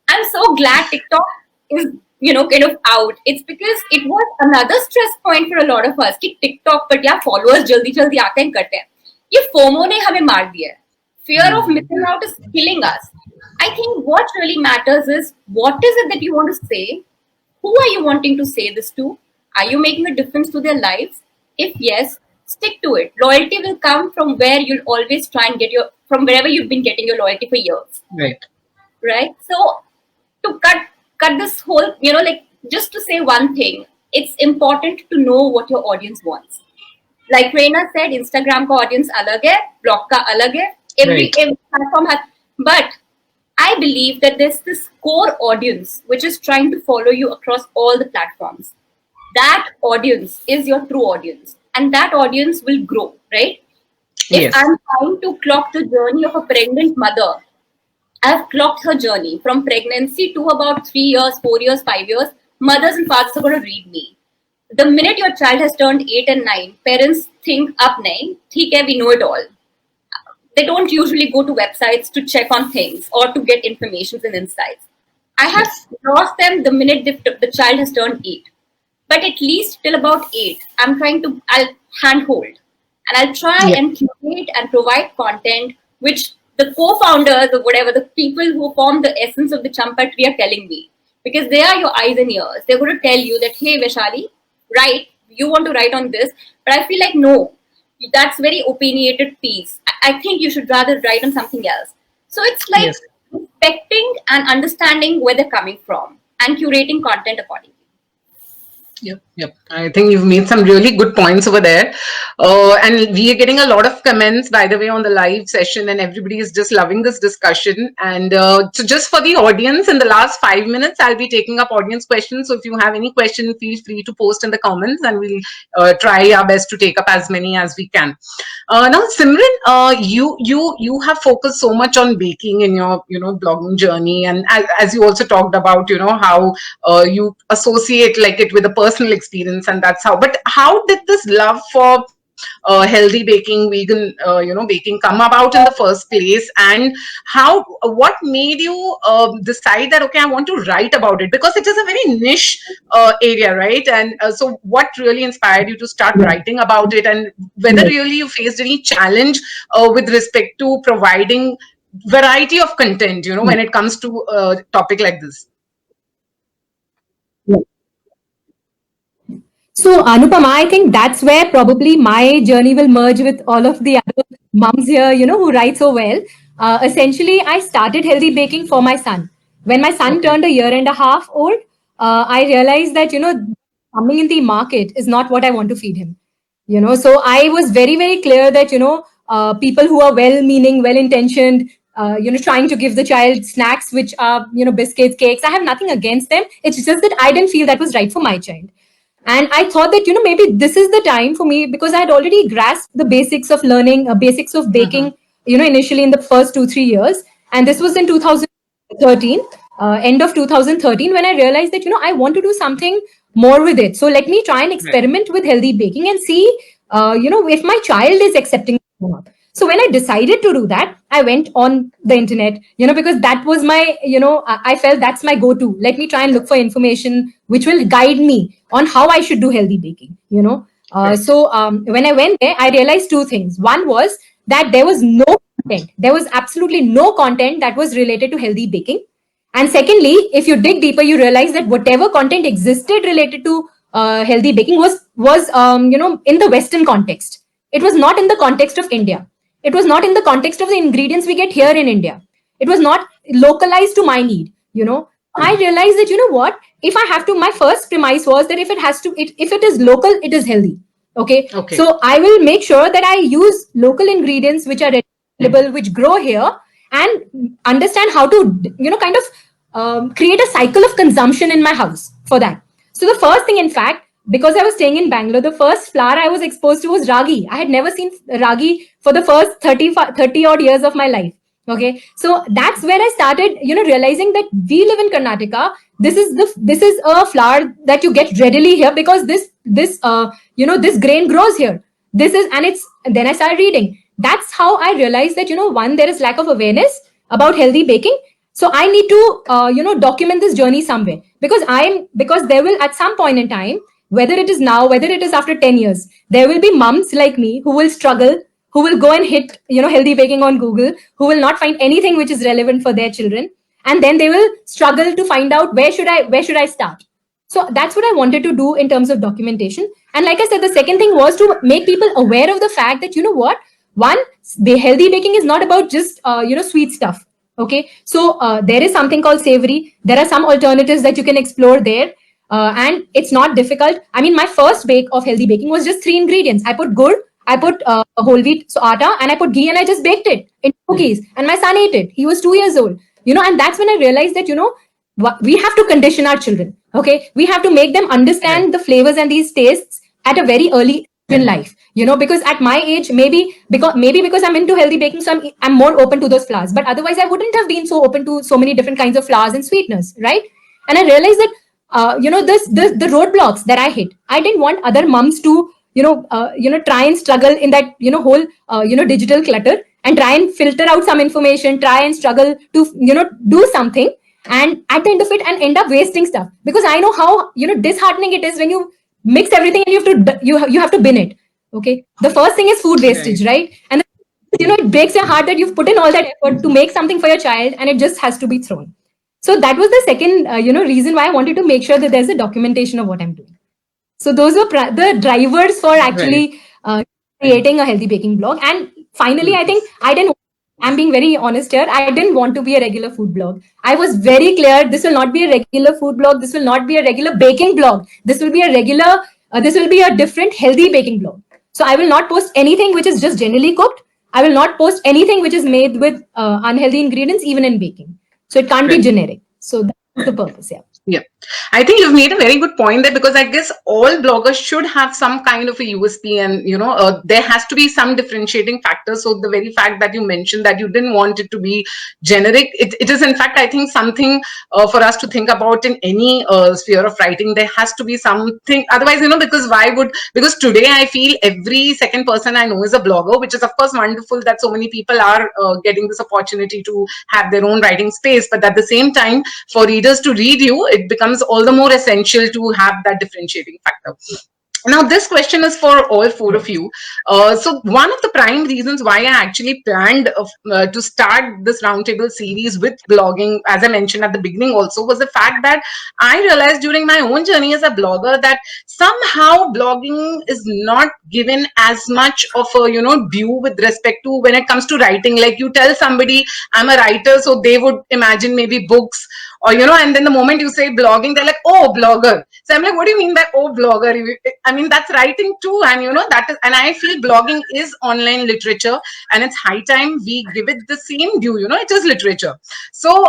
I'm so glad TikTok is, kind of out. It's because it was another stress point for a lot of us. कि TikTok पर क्या followers जल्दी आते हैं करते हैं. ये FOMO ने हमें मार दिया है. Fear of missing out is killing us. I think what really matters is what is it that you want to say? Who are you wanting to say this to? Are you making a difference to their lives? If yes, stick to it. Loyalty will come from where you'll always try and from wherever you've been getting your loyalty for years. Right? So to cut this whole, just to say one thing, it's important to know what your audience wants. Like Reina said, Instagram ka audience alag hai, blog ka alag hai. Every platform has, but I believe that there's this core audience which is trying to follow you across all the platforms. That audience is your true audience, and that audience will grow, right? Yes. If I'm trying to clock the journey of a pregnant mother, I've clocked her journey from pregnancy to about 3 years, 4 years, 5 years. Mothers and fathers are going to read me. The minute your child has turned 8 and 9, parents think, up nahi, theek hai, we know it all. They don't usually go to websites to check on things or to get information and insights. I have lost them the minute the child has turned 8. But at least till about 8, I'll handhold and I'll try and curate and provide content which the co-founders or whatever, the people who form the essence of the Champa tree are telling me. Because they are your eyes and ears. They're going to tell you that, hey, Vaishali, write, you want to write on this. But I feel like, no, that's very opinionated piece. I think you should rather write on something else. So it's like respecting and understanding where they're coming from and curating content accordingly. Yep. I think you've made some really good points over there. And we are getting a lot of comments, by the way, on the live session, and everybody is just loving this discussion. And so just for the audience, in the last 5 minutes, I'll be taking up audience questions. So if you have any question, feel free to post in the comments, and we'll try our best to take up as many as we can. Now, Simran, you have focused so much on baking in your blogging journey, and as you also talked about how you associate like it with a personal experience, and that's how. But how did this love for healthy baking, vegan, baking come about in the first place, and what made you decide that okay, I want to write about it, because it is a very niche area, right? And so what really inspired you to start writing about it, and whether really you faced any challenge with respect to providing variety of content, when it comes to a topic like this? So, Anupama, I think that's where probably my journey will merge with all of the other moms here, who write so well. Essentially, I started healthy baking for my son. When my son turned 1.5 years old, I realized that, coming in the market is not what I want to feed him. So I was very, very clear that, people who are well-meaning, well-intentioned, trying to give the child snacks, which are, biscuits, cakes, I have nothing against them. It's just that I didn't feel that was right for my child. And I thought that, maybe this is the time for me, because I had already grasped the basics of learning, basics of baking, initially in the first 2-3 years. And this was in 2013, end of 2013, when I realized that, I want to do something more with it. So let me try and experiment with healthy baking and see, if my child is accepting it or not. So when I decided to do that, I went on the internet, because that was my, I felt that's my go-to. Let me try and look for information which will guide me on how I should do healthy baking. Right. So when I went there, I realized two things. One was that there was no content. There was absolutely no content that was related to healthy baking. And secondly, if you dig deeper, you realize that whatever content existed related to healthy baking was in the Western context. It was not in the context of India. It was not in the context of the ingredients we get here in India. It was not localized to my need. I realized that, what, if I have to, my first premise was that if it is local, it is healthy. Okay. Okay. So I will make sure that I use local ingredients which are available, which grow here, and understand how to, kind of create a cycle of consumption in my house for that. So the first thing, in fact, because I was staying in Bangalore, the first flour I was exposed to was ragi. I had never seen ragi for the first 30 odd years of my life. Okay, so that's where I started, realizing that we live in Karnataka. This is a flour that you get readily here because this grain grows here. Then I started reading. That's how I realized that, one, there is lack of awareness about healthy baking. So I need to, document this journey somewhere, because there will, at some point in time, whether it is now, whether it is after 10 years, there will be mums like me who will struggle, who will go and hit, healthy baking on Google, who will not find anything which is relevant for their children. And then they will struggle to find out where should I start. So that's what I wanted to do in terms of documentation. And like I said, the second thing was to make people aware of the fact that, one, healthy baking is not about just, sweet stuff. Okay. So there is something called savory. There are some alternatives that you can explore there. And it's not difficult. I mean, my first bake of healthy baking was just 3 ingredients. I put gur, I put whole wheat atta, and I put ghee, and I just baked it in cookies. And my son ate it. He was 2 years old. And that's when I realized that, we have to condition our children. Okay. We have to make them understand the flavors and these tastes at a very early in life, because at my age, maybe because I'm into healthy baking, so I'm more open to those flours. But otherwise, I wouldn't have been so open to so many different kinds of flours and sweeteners, right? And I realized that, the roadblocks that I hit, I didn't want other mums to, try and struggle in that, whole, digital clutter, and try and filter out some information, try and struggle to, do something, and at the end of it, and end up wasting stuff. Because I know how, disheartening it is when you mix everything and you have to bin it. Okay. The first thing is food wastage, right? And it breaks your heart that you've put in all that effort to make something for your child and it just has to be thrown. So that was the second, reason why I wanted to make sure that there's a documentation of what I'm doing. So those were the drivers for actually creating a healthy baking blog. And finally, I think I'm being very honest here. I didn't want to be a regular food blog. I was very clear. This will not be a regular food blog. This will not be a regular baking blog. This will be a different healthy baking blog. So I will not post anything which is just generally cooked. I will not post anything which is made with unhealthy ingredients, even in baking. So it can't be generic. So that's the purpose. Yeah. Yeah, I think you've made a very good point there, because I guess all bloggers should have some kind of a USP, and there has to be some differentiating factors. So the very fact that you mentioned that you didn't want it to be generic, it is in fact, I think, something for us to think about in any sphere of writing. There has to be something, otherwise, because today I feel every second person I know is a blogger, which is of course wonderful that so many people are getting this opportunity to have their own writing space. But at the same time, for readers to read you, it becomes all the more essential to have that differentiating factor. Now, this question is for all 4 of you. So one of the prime reasons why I actually planned to start this roundtable series with blogging, as I mentioned at the beginning also, was the fact that I realized during my own journey as a blogger that somehow blogging is not given as much of a, due with respect to when it comes to writing. Like, you tell somebody I'm a writer, so they would imagine maybe books, or, and then the moment you say blogging, they're like, oh, blogger. So I'm like, what do you mean by, oh, blogger? I mean, that's writing too. And, and I feel blogging is online literature, and it's high time we give it the same due, it is literature. So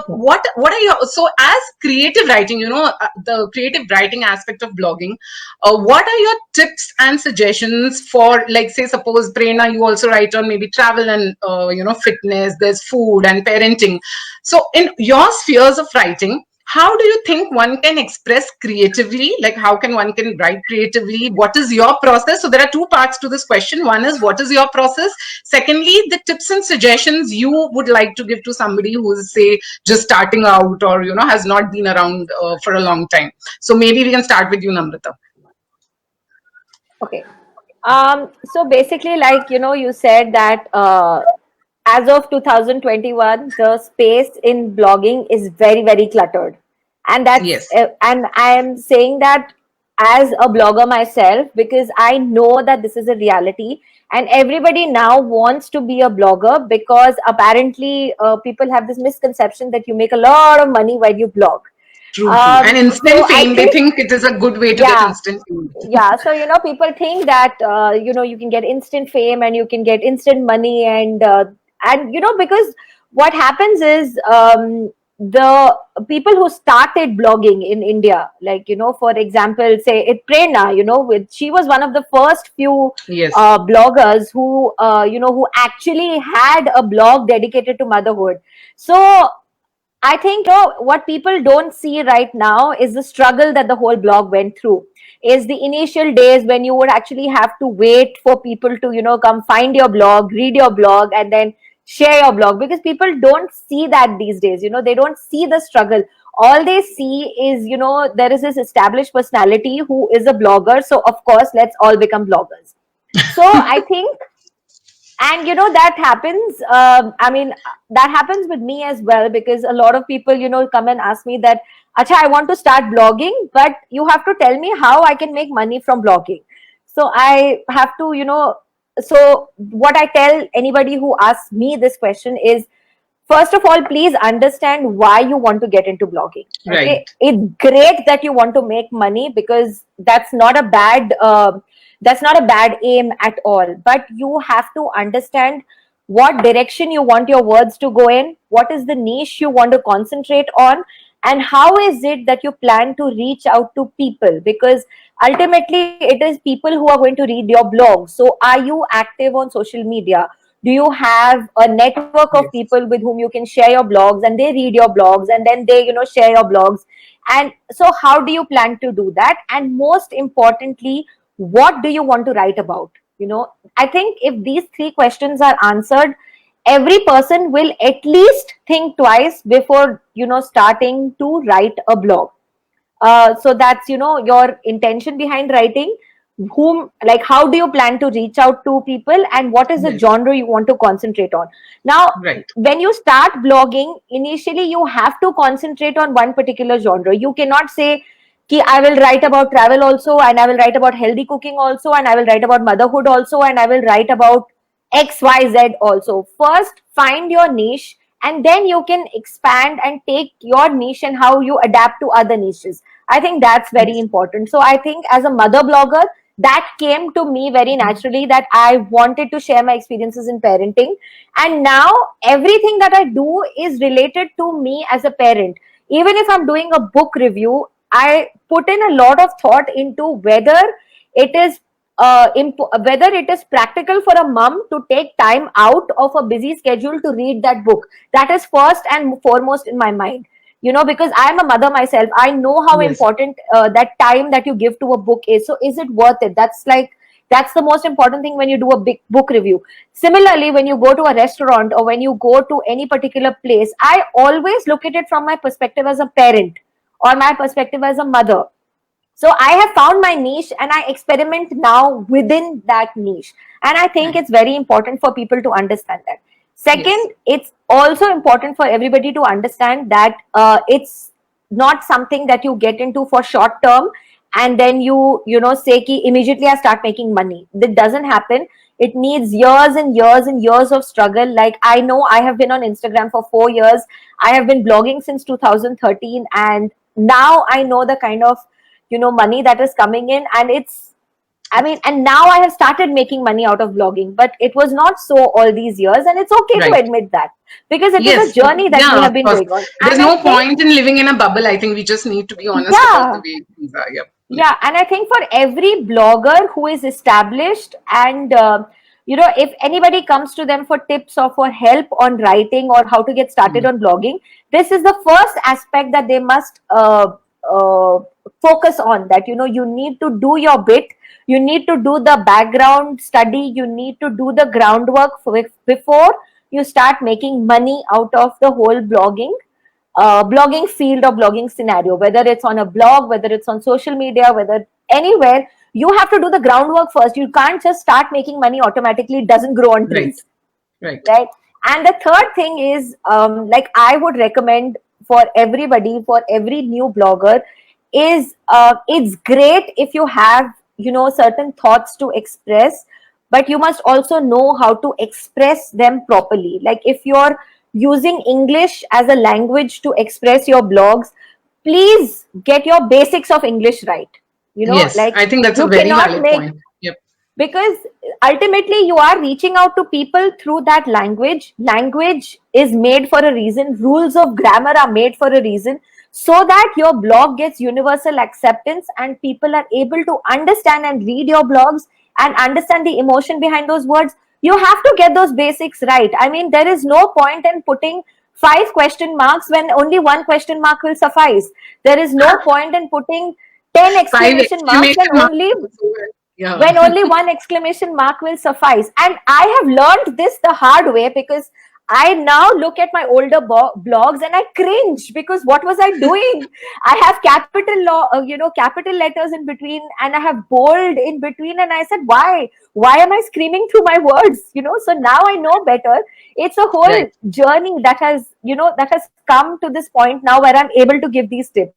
what are your, so as creative writing, the creative writing aspect of blogging, what are your tips and suggestions for, like, say, suppose Prerna, you also write on maybe travel and, fitness, there's food and parenting. So in your spheres of writing, how do you think one can express creatively? Like, how can one can write creatively? What is your process? So there are two parts to this question. One is, what is your process? Secondly, the tips and suggestions you would like to give to somebody who is, say, just starting out, or has not been around for a long time. So maybe we can start with you, Namrata. Okay. So basically, like, you said that as of 2021, the space in blogging is very, very cluttered. And Yes. and I am saying that as a blogger myself, because I know that this is a reality. And everybody now wants to be a blogger because apparently people have this misconception that you make a lot of money while you blog. True, true. And instant So I fame, they think, think it is a good way to get yeah, instant fame. yeah. So, people think that, you can get instant fame and you can get instant money. And because what happens is, the people who started blogging in India, like, for example, say it Prerna, she was one of the first few Yes. bloggers who actually had a blog dedicated to motherhood. So I think, what people don't see right now is the struggle that the whole blog went through. Is the initial days when you would actually have to wait for people to, come find your blog, read your blog, and then share your blog, because people don't see that these days. They don't see the struggle. All they see is, there is this established personality who is a blogger. So, of course, let's all become bloggers. So, I think, and that happens, I mean, that happens with me as well, because a lot of people come and ask me that, acha, I want to start blogging, but you have to tell me how I can make money from blogging. So I have to, so what I tell anybody who asks me this question is, first of all, please understand why you want to get into blogging. Okay, Right. it's great that you want to make money, because that's not a bad aim at all. But you have to understand what direction you want your words to go in, what is the niche you want to concentrate on, and how is it that you plan to reach out to people, because ultimately it is people who are going to read your blog. So are you active on social media? Do you have a network of Yes. people with whom you can share your blogs, and they read your blogs, and then they share your blogs? And so how do you plan to do that? And most importantly, what do you want to write about? I think if these three questions are answered, every person will at least think twice before starting to write a blog. So that's your intention behind writing. Like, how do you plan to reach out to people, and what is the Yes. genre you want to concentrate on? Now, Right. when you start blogging, initially you have to concentrate on one particular genre. You cannot say ki I will write about travel also, and I will write about healthy cooking also, and I will write about motherhood also, and I will write about XYZ also. First, find your niche, and then you can expand and take your niche and how you adapt to other niches. I think that's very Yes. important. So I think as a mother blogger, that came to me very naturally, that I wanted to share my experiences in parenting. And now everything that I do is related to me as a parent. Even if I'm doing a book review, I put in a lot of thought into it is whether it is practical for a mom to take time out of a busy schedule to read that book. That is first and foremost in my mind. Because I'm a mother myself, I know how Yes. important that time that you give to a book is. So is it worth it? That's the most important thing when you do a big book review. Similarly, when you go to a restaurant or when you go to any particular place, I always look at it from my perspective as a parent or my perspective as a mother. So I have found my niche and I experiment now within that niche. And I think Right. it's very important for people to understand that. Yes. Second, it's also important for everybody to understand that it's not something that you get into for short term and then say ki immediately I start making money. That doesn't happen. It needs years and years and years of struggle. Like, I know I have been on Instagram for 4 years. I have been blogging since 2013, and now I know the kind of money that is coming in. And and now I have started making money out of blogging, but it was not so all these years, and it's okay to Right. admit that, because it is Yes. a journey that Yeah, we have of been course. going on. There's And I no think, point in living in a bubble. I think we just need to be honest about the yeah, way things are. Yep. yeah, and I think for every blogger who is established and if anybody comes to them for tips or for help on writing or how to get started on blogging, this is the first aspect that they must focus on, that you need to do your bit, you need to do the background study, you need to do the groundwork before you start making money out of the whole blogging field or blogging scenario, whether it's on a blog, whether it's on social media, whether anywhere. You have to do the groundwork first. You can't just start making money automatically. It doesn't grow on trees. Right. And the third thing is, like I would recommend for everybody, for every new blogger, is it's great if you have certain thoughts to express, but you must also know how to express them properly. Like if you're using English as a language to express your blogs, please get your basics of English right. Yes, like I think that's a you very cannot valid make point. Yep. because ultimately you are reaching out to people through that language is made for a reason, rules of grammar are made for a reason, so that your blog gets universal acceptance and people are able to understand and read your blogs and understand the emotion behind those words. You have to get those basics right. I mean, there is no point in putting 5 question marks when only 1 question mark will suffice. There is no point in putting 10 Five exclamation marks exclamation marks. when only 1 exclamation mark will suffice. And I have learned this the hard way, because I now look at my older blogs and I cringe, because what was I doing? I have capital letters in between, and I have bold in between, and I said, why am I screaming through my words? So now I know better. It's a whole Right. journey that has come to this point now where I'm able to give these tips.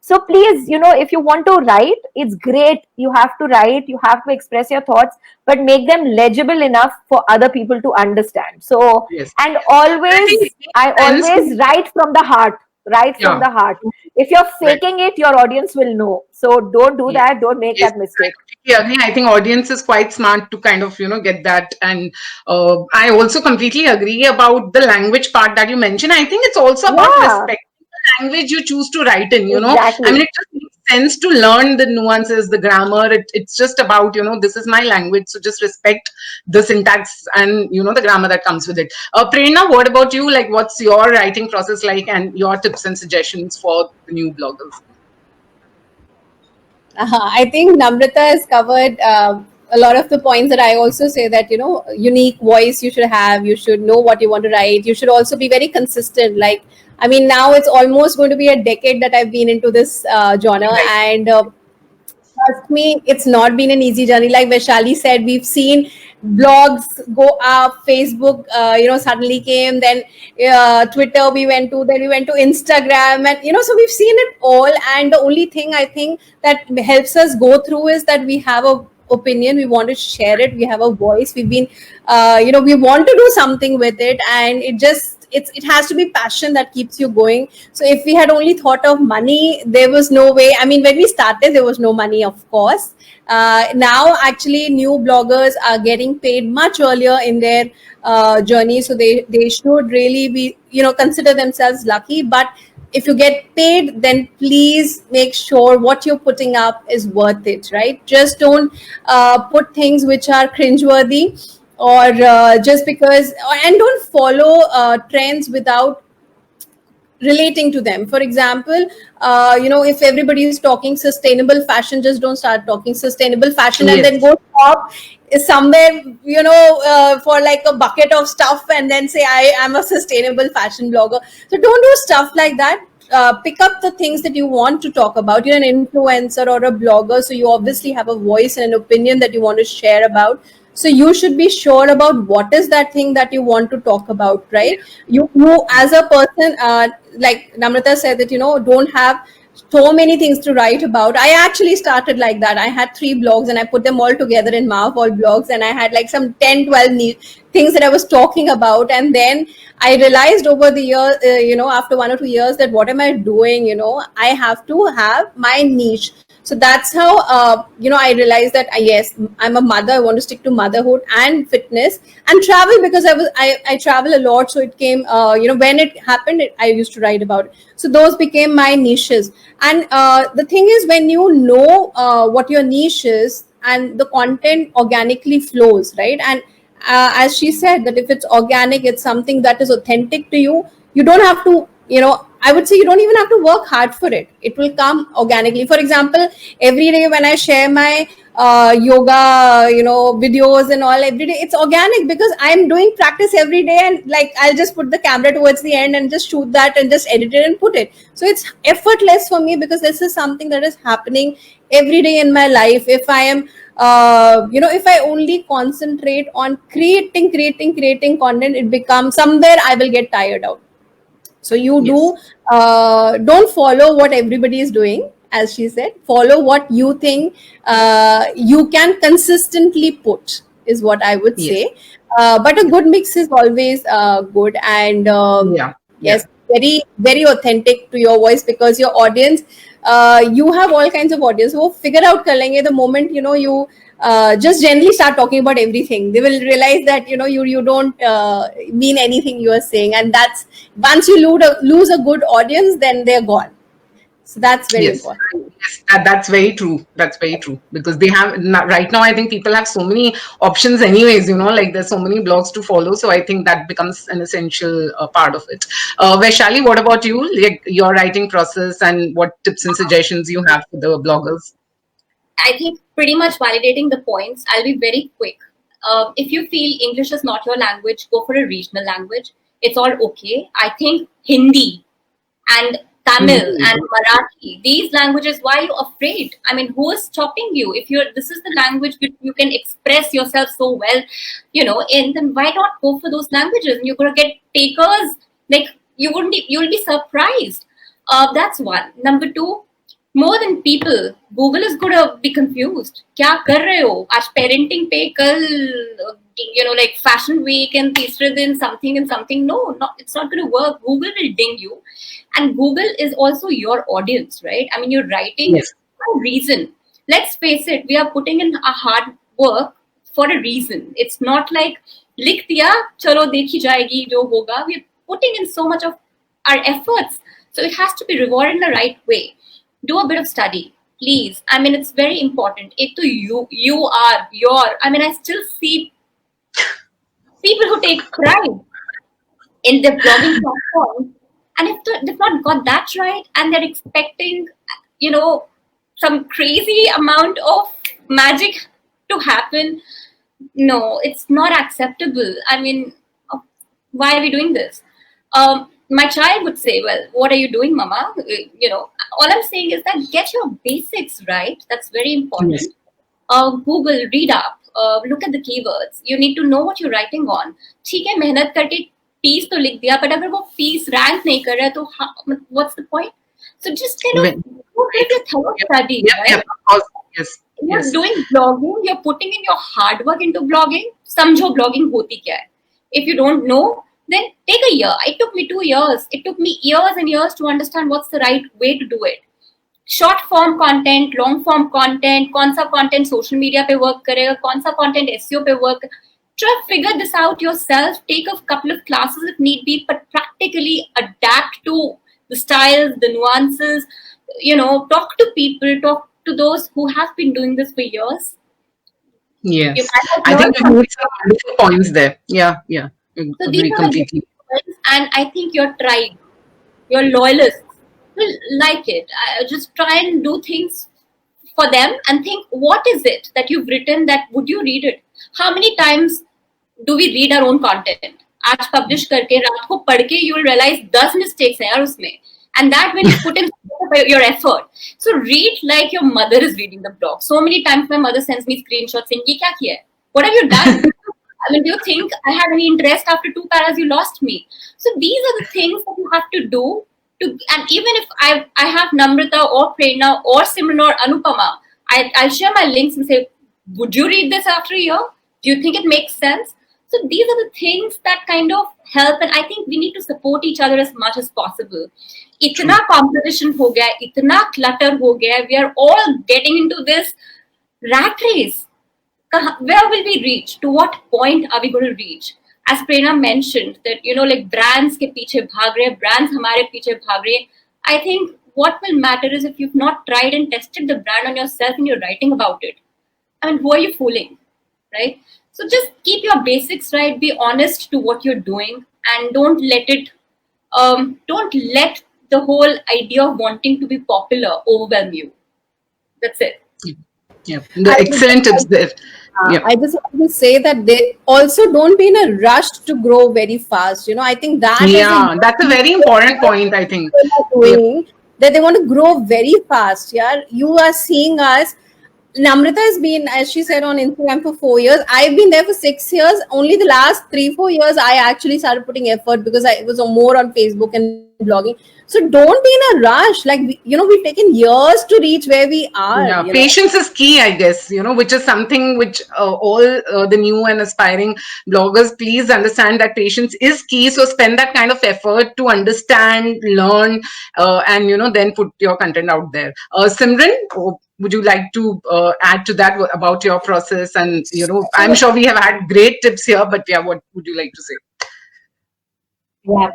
So please, if you want to write, it's great. You have to write, you have to express your thoughts, but make them legible enough for other people to understand. So, Yes. and I think I it depends. always write from the heart, from Yeah. the heart. If you're faking it, your audience will know. So don't do that. Don't make Yes, that mistake. I completely agree. I think audience is quite smart to kind of get that, and I also completely agree about the language part that you mentioned. I think it's also about Yeah, respecting the language you choose to write in. I exactly. mean, it just makes sense to learn the nuances, the grammar. It's just about this is my language, so just respect the syntax and the grammar that comes with it. Prerna, what about you? Like, what's your writing process like, and your tips and suggestions for the new bloggers? I think Namrata has covered a lot of the points that I also say, that unique voice you should have. You should know what you want to write. You should also be very consistent. Like, I mean, now it's almost going to be a decade that I've been into this genre, Right. and trust me, it's not been an easy journey. Like Vaishali said, we've seen blogs go up, Facebook, suddenly came, then Twitter then we went to Instagram, and so we've seen it all. And the only thing I think that helps us go through is that we have a opinion, we want to share it, we have a voice, we've been we want to do something with it, and it has to be passion that keeps you going. So if we had only thought of money, there was no way. I mean, when we started, there was no money, of course. Now actually new bloggers are getting paid much earlier in their journey, so they should really be consider themselves lucky. But if you get paid, then please make sure what you're putting up is worth it, right? Just don't put things which are cringeworthy, or just because, and don't follow trends without relating to them. For example, if everybody is talking sustainable fashion, just don't start talking sustainable fashion and then Yes. go shop somewhere for like a bucket of stuff and then say I am a sustainable fashion blogger. So don't do stuff like that. Pick up the things that you want to talk about. You're an influencer or a blogger, so you obviously have a voice and an opinion that you want to share about. So you should be sure about what is that thing that you want to talk about, right? You as a person, like Namrata said, that don't have so many things to write about. I actually started like that. I had 3 blogs and I put them all together in Marvel blogs, and I had like some 10, 12 things that I was talking about. And then I realized over the year, after 1 or 2 years, that what am I doing? I have to have my niche. So that's how I realized that yes, I'm a mother. I want to stick to motherhood and fitness and travel, because I travel a lot. So it came when it happened, I used to write about it. So those became my niches. And the thing is, when you know what your niche is, and the content organically flows, right? And as she said, that if it's organic, it's something that is authentic to you. You don't have to, I would say you don't even have to work hard for it. It will come organically. For example, every day when I share my yoga, videos and all every day, it's organic because I'm doing practice every day, and like I'll just put the camera towards the end and just shoot that and just edit it and put it. So it's effortless for me because this is something that is happening every day in my life. If I am if I only concentrate on creating content, it becomes somewhere I will get tired out. So you do don't follow what everybody is doing, as she said. Follow what you think you can consistently put, is what I would Yes. say. But a good mix is always good, and Yeah. yes, very very authentic to your voice, because your audience, you have all kinds of audience who figure out kar lenge the moment you just generally start talking about everything. They will realize that you don't mean anything you are saying, and that's once you lose a good audience, then they're gone. So that's very Yes, important. yes, that's very true. That's very true because they have right now. I think people have so many options, anyways. Like there's so many blogs to follow. So I think that becomes an essential part of it. Vaishali, what about you? Like your writing process and what tips and suggestions you have for the bloggers? I think pretty much validating the points. I'll be very quick. If you feel English is not your language, go for a regional language. It's all okay. I think Hindi and Tamil and Marathi, these languages, why are you afraid? I mean, who is stopping you? If this is the language which you can express yourself so well, and then why not go for those languages? And you're gonna get takers, like you'll be surprised. That's one. Number two, more than people, Google is going to be confused. क्या कर रहे हो? आज parenting पे कल, like fashion week and तीसरे दिन something and something. No, it's not going to work. Google will ding you, and Google is also your audience, right? I mean, you're writing Yes. for a reason. Let's face it, we are putting in a hard work for a reason. It's not like लिख दिया, चलो देखी जाएगी जो होगा. We're putting in so much of our efforts, so it has to be rewarded in the right way. Do a bit of study, please. I mean, it's very important. Ek to you are your. I mean, I still see people who take pride in their blogging platform, and if they've not got that right, and they're expecting, some crazy amount of magic to happen, no, it's not acceptable. I mean, why are we doing this? My child would say, well, what are you doing, mama? All I'm saying is that get your basics right. That's very important. Yes. Google, read up, look at the keywords. You need to know what you're writing on. ठीक है, मेहनत करके piece तो लिख दिया, but अगर वो piece rank नहीं कर रहा है, तो what's the point? So just kind of do your thorough study, Yeah, right? yeah, of course. Yes. You're Yes. doing blogging, you're putting in your hard work into blogging. समझो blogging होती क्या है. If you don't know, then take a year. It took me 2 years. It took me years and years to understand what's the right way to do it. Short form content, long form content, कौन सा content social media पे work करेगा, कौन सा content SEO पे work. Try to figure this out yourself. Take a couple of classes if need be, but practically adapt to the styles, the nuances. Talk to people, talk to those who have been doing this for years. Yes. You might have I think learned you made some wonderful points there. Yeah. Yeah. So these Agree are completely. the points, and I think your tribe, your loyalists will like it. Just try and do things for them and think, what is it that you've written that would you read it? How many times do we read our own content? आज publish करके रात को पढ़ के you will realize 10 mistakes हैं यार उसमें, and that when you put in your effort. So read like your mother is reading the blog. So many times my mother sends me screenshots saying, ये क्या किया है? What have you done? I mean, do you think I had any interest after 2 paras? You lost me. So these are the things that you have to do. And even if I have Namrata or Prerna or Simran or Anupama, I'll share my links and say, would you read this after a year? Do you think it makes sense? So these are the things that kind of help, and I think we need to support each other as much as possible. Itna competition ho gaya, itna clutter ho gaya, we are all getting into this rat race. Where will we reach? To what point are we going to reach? As Prerna mentioned, that like brands ke piche bhag rahe, brands hamare piche bhag rahe. I think what will matter is if you've not tried and tested the brand on yourself and you're writing about it. I mean, who are you fooling, right? So just keep your basics right, be honest to what you're doing, and don't let the whole idea of wanting to be popular overwhelm you. That's it. Yeah, the I excellent tips there. Yeah, I just want to say that they also don't be in a rush to grow very fast. I think that is yeah, that's a very important point, I think. people are Yeah. doing, that they want to grow very fast. Yeah, you are seeing us. Namrata has been, as she said, on Instagram for 4 years. I've been there for 6 years. Only the last 3-4 years, I actually started putting effort because I was more on Facebook and blogging. So don't be in a rush. Like, we've taken years to reach where we are. Yeah, patience is key, I guess, which is something which all the new and aspiring bloggers, please understand that patience is key. So spend that kind of effort to understand, learn, and, then put your content out there. Simran, would you like to add to that about your process? And, I'm sure we have had great tips here, but yeah, what would you like to say? Yeah.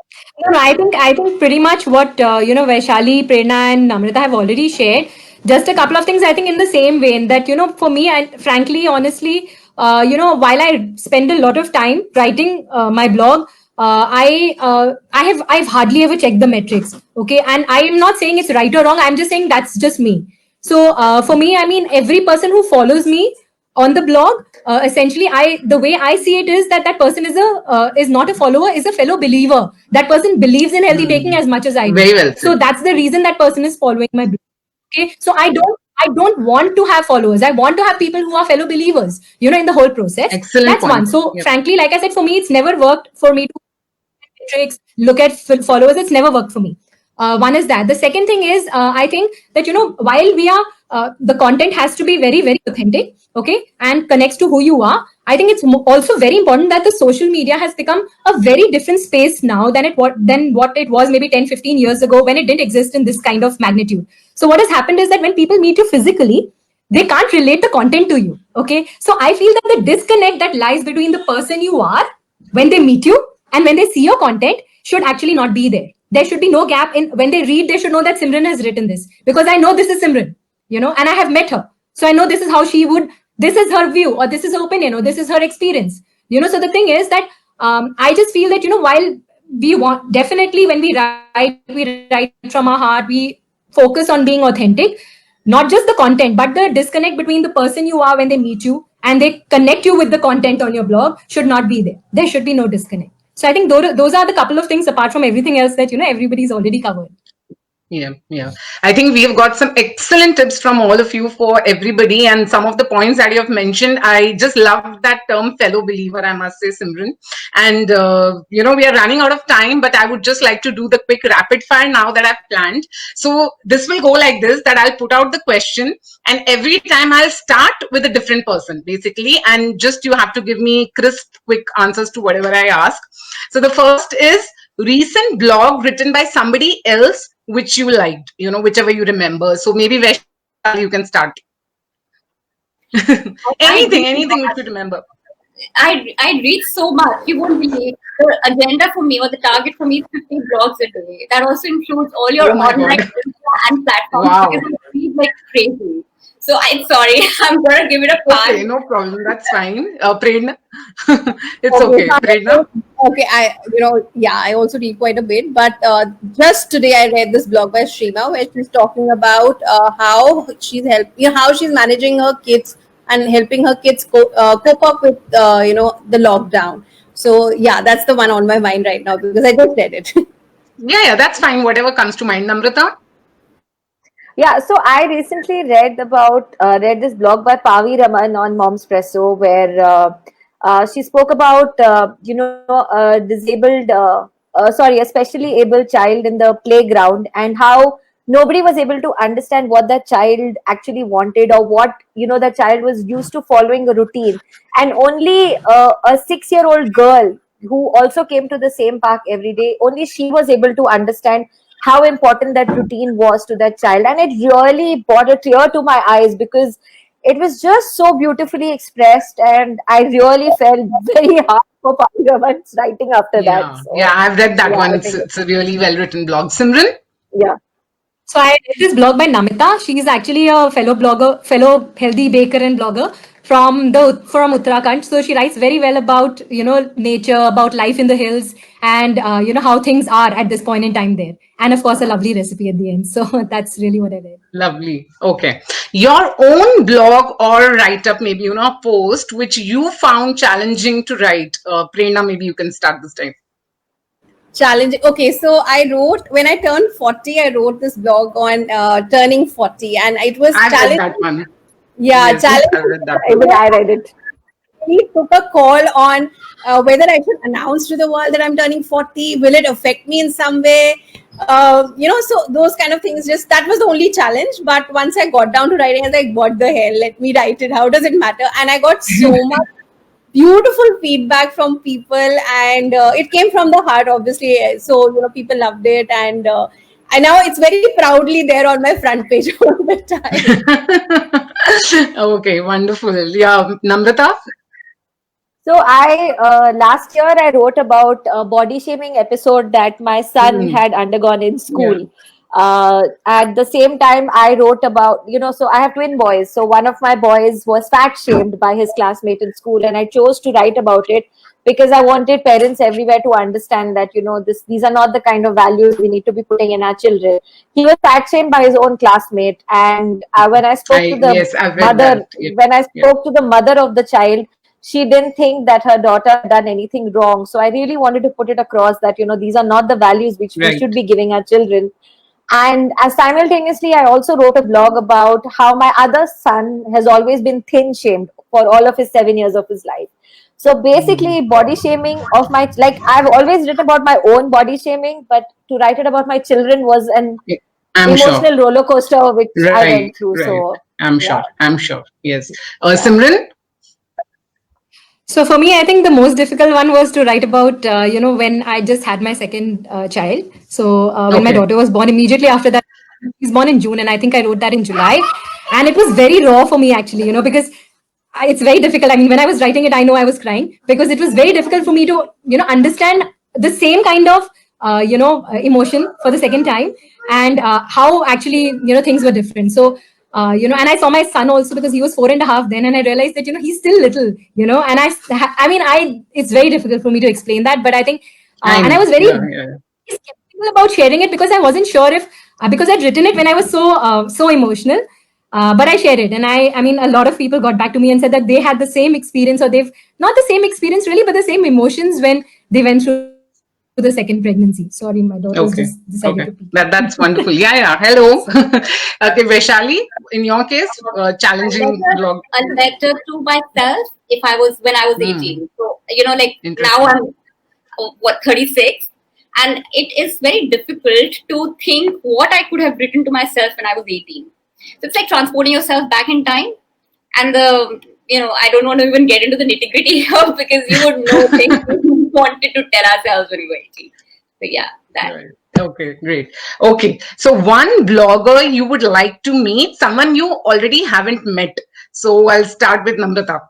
No, I think pretty much what Vaishali, Prerna, and Namrata have already shared. Just a couple of things. I think in the same vein that for me, and frankly, honestly, while I spend a lot of time writing my blog, I've hardly ever checked the metrics. Okay, and I am not saying it's right or wrong. I'm just saying that's just me. So for me, I mean, every person who follows me on the blog, essentially, the way I see it is that that person is not a follower, is a fellow believer. That person believes in healthy baking as much as I do. Very well said. So that's the reason that person is following my blog. Okay, so I don't want to have followers. I want to have people who are fellow believers, in the whole process. Excellent That's point. one. So Yep. frankly, like I said, for me, it's never worked for me to metrics, look at followers. It's never worked for me. One is that. The second thing is, I think that while we are, the content has to be very, very authentic, okay, and connects to who you are. I think it's also very important that the social media has become a very different space now than what it was maybe 10, 15 years ago when it didn't exist in this kind of magnitude. So what has happened is that when people meet you physically, they can't relate the content to you. Okay, so I feel that the disconnect that lies between the person you are when they meet you and when they see your content should actually not be there. There should be no gap in when they read. They should know that Simran has written this because I know this is Simran, and I have met her, so I know this is how she would. This is her view, or this is her opinion, or this is her experience. So the thing is that I just feel that while we want, definitely when we write from our heart, we focus on being authentic, not just the content, but the disconnect between the person you are when they meet you and they connect you with the content on your blog should not be there. There should be no disconnect. So I think those are the couple of things apart from everything else that everybody's already covered. Yeah. I think we have got some excellent tips from all of you for everybody, and some of the points that you have mentioned. I just love that term, fellow believer, I must say, Simran. And, we are running out of time, but I would just like to do the quick rapid fire now that I've planned. So this will go like this, that I'll put out the question, and every time I'll start with a different person, basically, and just you have to give me crisp, quick answers to whatever I ask. So the first is recent blog written by somebody else which you liked, whichever you remember. So maybe Vaishali, you can start. anything which you remember. I read so much. You won't believe. The agenda for me, or the target for me, is 50 blogs a day. That also includes all your Oh my online God. and platforms, Wow. because I read like crazy. So I'm sorry, I'm gonna give it a pass. Okay, no problem. That's fine. Prerna, it's okay. Prerna. Okay, I also read quite a bit, but just today I read this blog by Shrima where she's talking about how how she's managing her kids and helping her kids cope up with the lockdown. So yeah, that's the one on my mind right now because I just read it. Yeah, that's fine. Whatever comes to mind. Namrata. Yeah, so I recently read this blog by Pavi Raman on Momspresso where she spoke about a disabled, especially able child in the playground and how nobody was able to understand what that child actually wanted or what the child was used to following a routine, and only a 6-year-old girl who also came to the same park every day, only she was able to understand how important that routine was to that child, and it really brought a tear to my eyes because it was just so beautifully expressed, and I really felt very hard for Raman's writing after that. So, Yeah, I've read that yeah, one. I It's, think it's a really well written blog. Simran. yeah. So I read this blog by Namita. She is actually a fellow blogger, fellow healthy baker and blogger. from Uttarakhand. So she writes very well about nature, about life in the hills, and how things are at this point in time there. And of course, a lovely recipe at the end. So that's really what I did. Lovely. Okay. Your own blog or write up, maybe, post, which you found challenging to write. Prerna, maybe you can start this time. Challenging. Okay, so I wrote when I turned 40. I wrote this blog on turning 40, and it was I read challenging. that one. Yeah, Yes, challenging. I read that Even I read it. He took a call on whether I should announce to the world that I'm turning 40. Will it affect me in some way? So those kind of things. Just that was the only challenge. But once I got down to writing, I was like, "What the hell? Let me write it. How does it matter?" And I got so much beautiful feedback from people, and it came from the heart, obviously. So people loved it, and now it's very proudly there on my front page all the time. Okay, wonderful. Yeah, Namrata? So last year I wrote about a body shaming episode that my son had undergone in school. At the same time, I wrote about, so I have twin boys. So one of my boys was fat shamed by his classmate in school, and I chose to write about it because I wanted parents everywhere to understand that, these are not the kind of values we need to be putting in our children. He was fat shamed by his own classmate, and when I spoke to the I've read mother, that. Yeah. when I spoke to the mother of the child, she didn't think that her daughter had done anything wrong. So I really wanted to put it across that, these are not the values which we should be giving our children. And simultaneously, I also wrote a blog about how my other son has always been thin shamed for all of his 7 years of his life. So basically, body shaming of I've always written about my own body shaming, but to write it about my children was an emotional roller coaster which I went through. So I'm sure. Yes. Simran? So for me, I think the most difficult one was to write about, when I just had my second child. So when my daughter was born, immediately after that, she's born in June, and I think I wrote that in July. And it was very raw for me, actually, because it's very difficult. I mean, when I was writing it, I know I was crying because it was very difficult for me to, understand the same kind of, emotion for the second time, and how actually, things were different. So, and I saw my son also because he was 4.5 then, and I realized that, he's still little, and it's very difficult for me to explain that, but I think, and I was very skeptical about sharing it because I wasn't sure if, because I'd written it when I was so emotional. But I shared it, and I mean, a lot of people got back to me and said that they had the same experience, or they've not the same experience really, but the same emotions when they went through the second pregnancy. Sorry, my daughter just decided to peek. That's wonderful. Yeah. Hello. Okay, Vaishali, in your case, challenging blog. A letter to myself when I was 18. So, now I'm 36. And it is very difficult to think what I could have written to myself when I was 18. So it's like transporting yourself back in time. And I don't want to even get into the nitty gritty here because you would know things we wanted to tell ourselves when we were 18. So yeah, that. Right. Okay, great. Okay, so one blogger you would like to meet, someone you already haven't met. So I'll start with Namrata.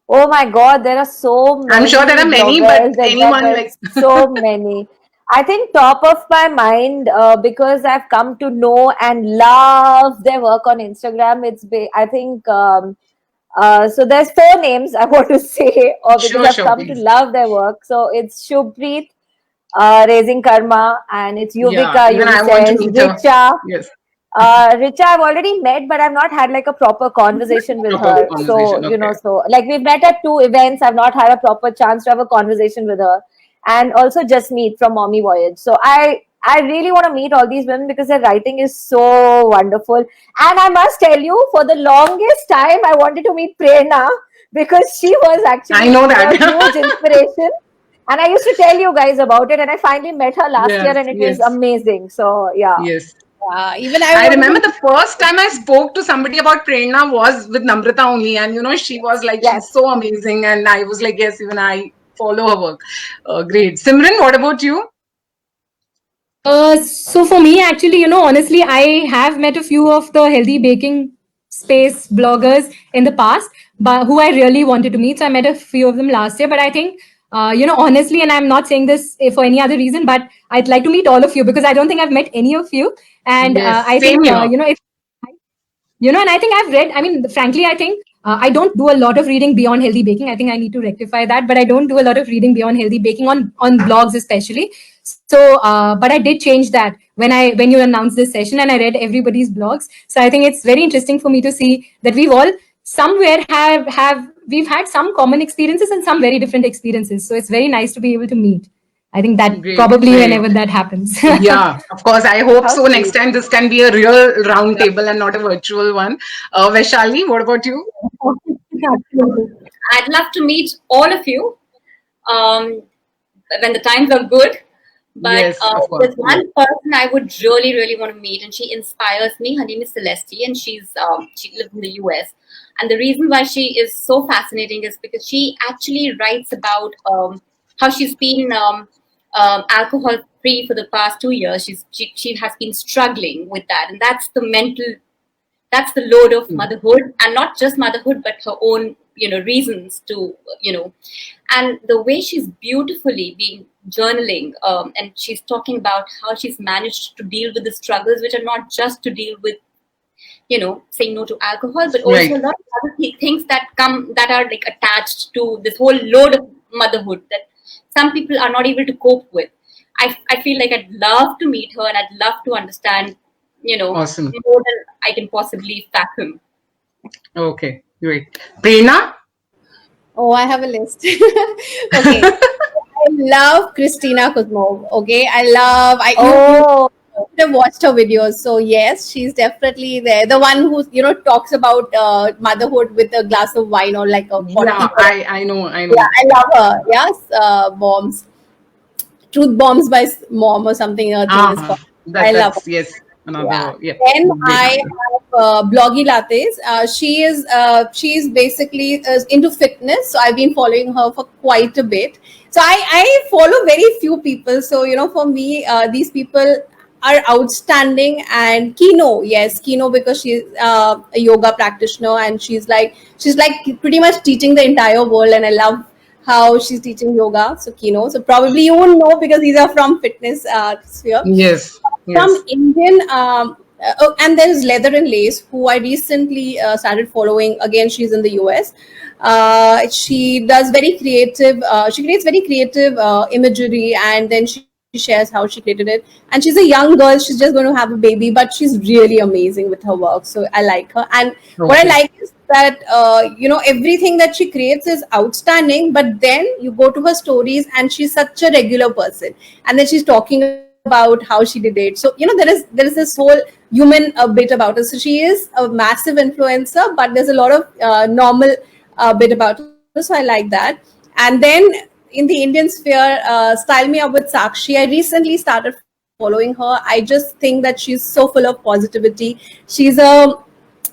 Oh my God, there are so many. I'm sure there are many, but anyone so many. I think top of my mind, because I've come to know and love their work on Instagram. I think, so there's 4 names I want to say, or because I've come to love their work. So it's Shubhpreet, Raising Karma, and it's Yuvika, Richa. Yes. Richa, I've already met, but I've not had like a proper conversation with her. So, so like we've met at 2 events. I've not had a proper chance to have a conversation with her. And also Jasmeet from Mommy Voyage. So I really want to meet all these women because their writing is so wonderful. And I must tell you, for the longest time, I wanted to meet Prerna because she was actually a huge inspiration. And I used to tell you guys about it, and I finally met her last year, and it was amazing. So, yeah. Yes. Even I remember the first time I spoke to somebody about Prerna was with Namrata only, and she was like, she's so amazing, and I was like, yes, even I follow her work. Great. Simran, what about you? So for me, actually, honestly, I have met a few of the healthy baking space bloggers in the past, but who I really wanted to meet. So I met a few of them last year, but I think, honestly, and I'm not saying this for any other reason, but I'd like to meet all of you because I don't think I've met any of you. And I think, and I think I've read, frankly, I think I don't do a lot of reading beyond healthy baking. I think I need to rectify that, but I don't do a lot of reading beyond healthy baking on blogs especially. So, but I did change that when you announced this session, and I read everybody's blogs. So I think it's very interesting for me to see that we've all somewhere we've had some common experiences and some very different experiences. So it's very nice to be able to meet. I think that Great, probably great. whenever that happens. Yeah, of course. I hope How so. sweet. Next time this can be a real round table and not a virtual one. Vaishali, what about you? Absolutely. I'd love to meet all of you um, when the times are good. But Yes, of course. there's one person I would really, really want to meet, and she inspires me. Her name is Celeste, and she lives in the US. And the reason why she is so fascinating is because she actually writes about how she's been alcohol free for the past 2 years. She has been struggling with that, and that's the load of motherhood, and not just motherhood but her own reasons to and the way she's beautifully been journaling, and she's talking about how she's managed to deal with the struggles, which are not just to deal with saying no to alcohol, but also Right. a lot of other things that are like attached to this whole load of motherhood that some people are not able to cope with. I feel like I'd love to meet her, and I'd love to understand Awesome. more than I can possibly fathom. Okay, great. Prerna? Oh, I have a list. Okay. I love Christina Kuzmov. Okay. You Oh, have watched her videos. So yes, she's definitely there. The one who, talks about motherhood with a glass of wine or like a 40. Yeah, I know, I know. Yeah, I love her. Yes. Bombs. Truth Bombs by Mom or something, her thing is Ah, called. I love her. that's yes, Yeah. another, yeah, Then great. I have Bloggy Lattes. She's basically into fitness, so I've been following her for quite a bit. So I follow very few people. So for me, these people are outstanding. And Kino, yes, Kino, because she's a yoga practitioner, and she's like pretty much teaching the entire world, and I love how she's teaching yoga. So Kino, so probably you won't know because these are from fitness sphere. Yes, Some yes. Indian, oh, and there's Leather and Lace, who I recently started following. Again, she's in the US. She does very creative. She creates very creative imagery, and then she shares how she created it. And she's a young girl. She's just going to have a baby, but she's really amazing with her work. So I like her. And what I Okay. like is that everything that she creates is outstanding. But then you go to her stories, and she's such a regular person, and then she's talking about how she did it. So there is this whole human bit about her. So she is a massive influencer, but there's a lot of normal bit about her. So I like that. And then in the Indian sphere, Style Me Up with Sakshi, I recently started following her. I just think that she's so full of positivity. She's a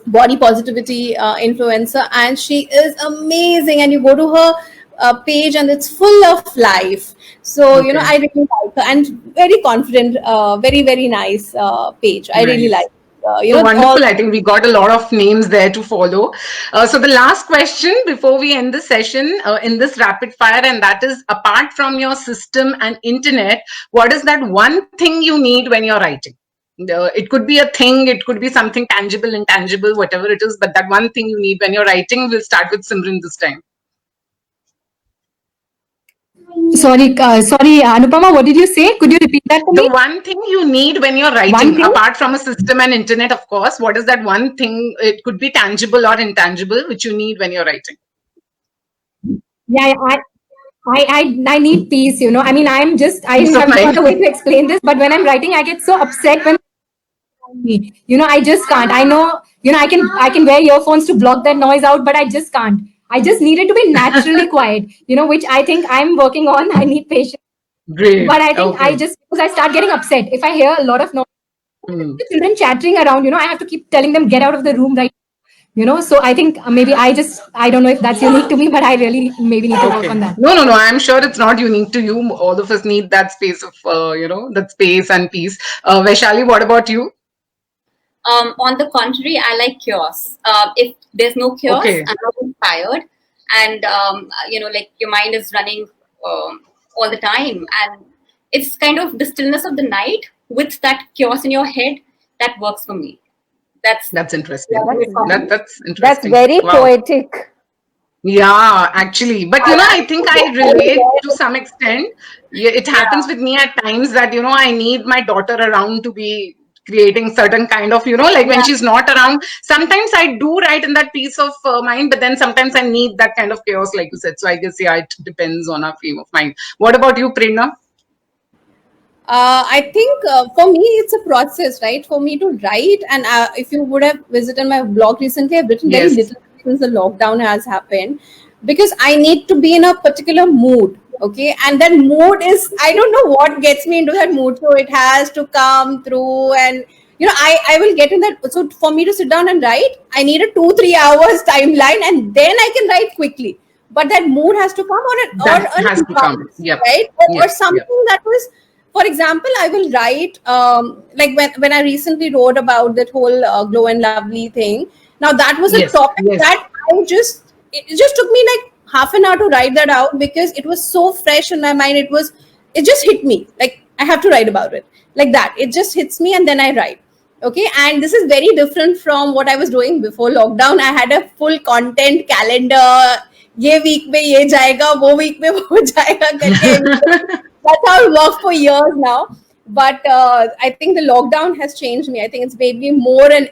body positivity influencer, and she is amazing. And you go to her page, and it's full of life. So Okay. I really like her, and very confident, very very nice page. I really Nice. like So all. wonderful. I think we got a lot of names there to follow. So the last question before we end the session in this rapid fire, and that is, apart from your system and internet, what is that one thing you need when you're writing? It could be a thing, it could be something tangible, intangible, whatever it is, but that one thing you need when you're writing. We'll start with Simran this time. Sorry, Anupama, what did you say? Could you repeat that for The me? one thing you need when you're One writing, thing? apart from a system and internet, of course, what is that one thing? It could be tangible or intangible, which you need when you're writing. Yeah, I need peace, I mean, I Peace of have no mind. other way to explain this, but when I'm writing, I get so upset when me. I just can't. I know, I can wear earphones to block that noise out, but I just can't. I just need it to be naturally quiet, which I think I'm working on. I need patience. Great. But I think Okay. because I start getting upset if I hear a lot of noise, Hmm. the children chattering around, I have to keep telling them, get out of the room, right? So I think maybe I don't know if that's unique to me, but I really maybe need to work Okay. on that. No. I'm sure it's not unique to you. All of us need that space of, that space and peace. Vaishali, what about you? On the contrary, I like chaos. If there's no chaos, Okay. I'm not inspired, and like your mind is running all the time, and it's kind of the stillness of the night with that chaos in your head that works for me. That's interesting. That's, That's that's interesting. very Wow. poetic. Yeah, actually. But I think I relate to some extent. Yeah, it happens with me at times that, I need my daughter around to be creating certain kind of, like when she's not around, sometimes I do write in that peace of mind, but then sometimes I need that kind of chaos, like you said. So I guess, yeah, it depends on our frame of mind. What about you, Prerna? I think for me it's a process, right? For me to write, and if you would have visited my blog recently, I've written very Yes. little since the lockdown has happened, because I need to be in a particular mood. Okay, and that mood is, I don't know what gets me into that mood, so it has to come through, and I will get in that. So for me to sit down and write, I need a 2-3 hours timeline, and then I can write quickly. But that mood has to come on it, That or an has to come. impulse, Yep. right? Or Yep. something that was, for example, I will write, like when I recently wrote about that whole Glow and Lovely thing. Now that was a Yes. topic Yes. that it just took me like half an hour to write that out, because it was so fresh in my mind. It just hit me like I have to write about it, like that. It just hits me and then I write. Okay, and this is very different from what I was doing before lockdown. I had a full content calendar. ये week में ये जाएगा, वो week में वो जाएगा करके. That's how it worked for years now. But I think the lockdown has changed me. I think it's made me more an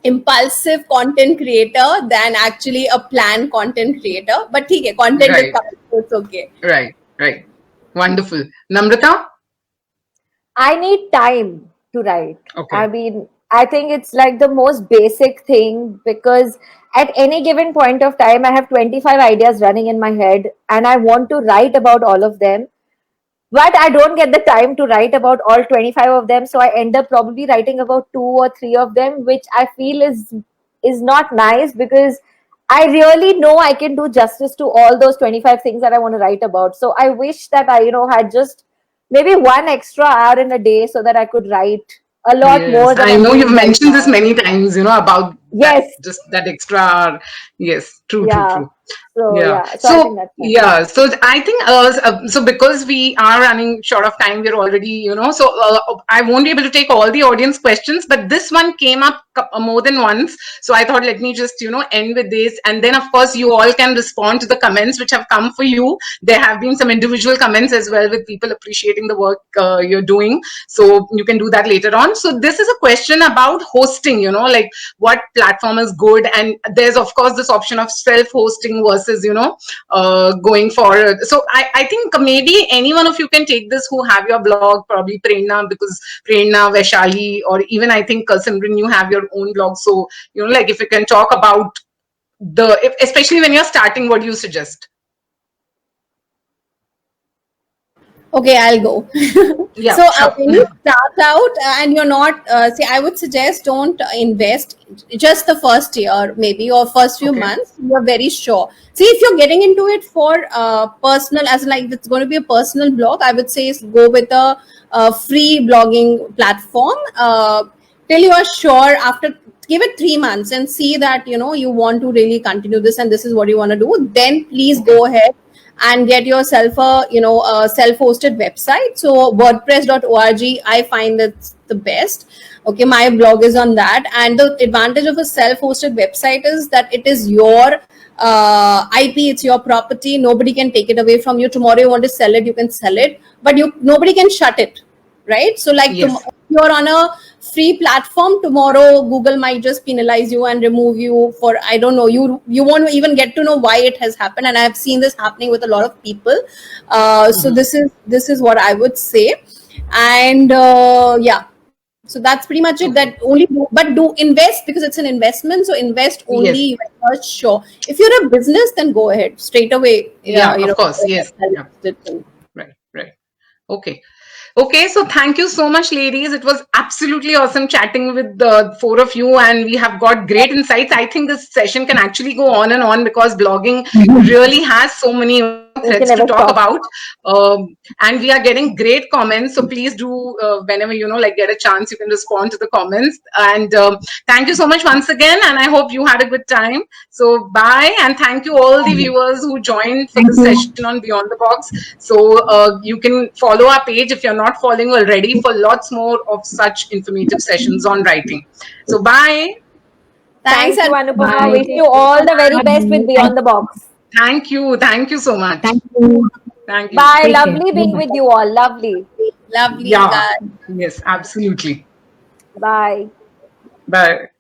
impulsive content creator than actually a planned content creator. But okay, content Right. is coming, so it's okay. Right. Wonderful. Namrata? I need time to write. Okay. I mean, I think it's like the most basic thing, because at any given point of time, I have 25 ideas running in my head and I want to write about all of them. But I don't get the time to write about all 25 of them. So I end up probably writing about 2 or 3 of them, which I feel is not nice, because I really know I can do justice to all those 25 things that I want to write about. So I wish that I, had just maybe 1 extra hour in a day so that I could write a lot more Yes, than I I'm know doing you've right mentioned this now. many times, about Yes. just that extra hour. Yes, true. Yeah. So Yeah. yeah. So I think that's fine. Yeah. So I think so because we are running short of time, we're already so I won't be able to take all the audience questions, but this one came up more than once. So I thought let me just end with this, and then of course you all can respond to the comments which have come for you. There have been some individual comments as well with people appreciating the work you're doing. So you can do that later on. So this is a question about hosting. Like what platform is good, and there's of course this option of self-hosting versus going forward. So I think maybe any one of you can take this who have your blog, probably Prerna, because Prerna, Vaishali, or even I think Simran, you have your own blog. So like if you can talk about especially when you're starting, what do you suggest? Okay, I'll go. Yeah, So sure. when you start out and you're not, see, I would suggest don't invest just the first year, maybe, or first few Okay. months. You're very sure. See, if you're getting into it for personal, as like it's going to be a personal blog, I would say is go with a free blogging platform till you are sure. After, give it 3 months and see that you want to really continue this and this is what you want to do. Then please go ahead and get yourself a self-hosted website. So wordpress.org, I find that's the best. Okay, my blog is on that, and the advantage of a self-hosted website is that it is your IP, it's your property. Nobody can take it away from you. Tomorrow you want to sell it, you can sell it, but nobody can shut it, right? So like Yes. if you're on a free platform, tomorrow Google might just penalize you and remove you for, I don't know, you won't even get to know why it has happened. And I've seen this happening with a lot of people. So this is what I would say. And yeah, so that's pretty much it. That only but do invest, because it's an investment. So invest only when you're sure. If you're a business, then go ahead straight away. Yeah, of course. Yes. Yeah. Right. Okay, so thank you so much, ladies. It was absolutely awesome chatting with the 4 of you, and we have got great insights. I think this session can actually go on and on, because blogging really has so many We can threads to never talk stop. about, and we are getting great comments. So please do, whenever like get a chance, you can respond to the comments. And thank you so much once again, and I hope you had a good time. So bye, and thank you all the viewers who joined for this session on Beyond the Box. So you can follow our page if you're not following already for lots more of such informative sessions on writing. So bye. Thanks, Thank you, Anupama. Anupama. Wish you all the very best with Beyond the Box. Thank you. Thank you so much. Thank you. Thank you. Bye. Take care. Lovely being with you all. Lovely. Lovely, Yeah. guys. Yes, absolutely. Bye. Bye.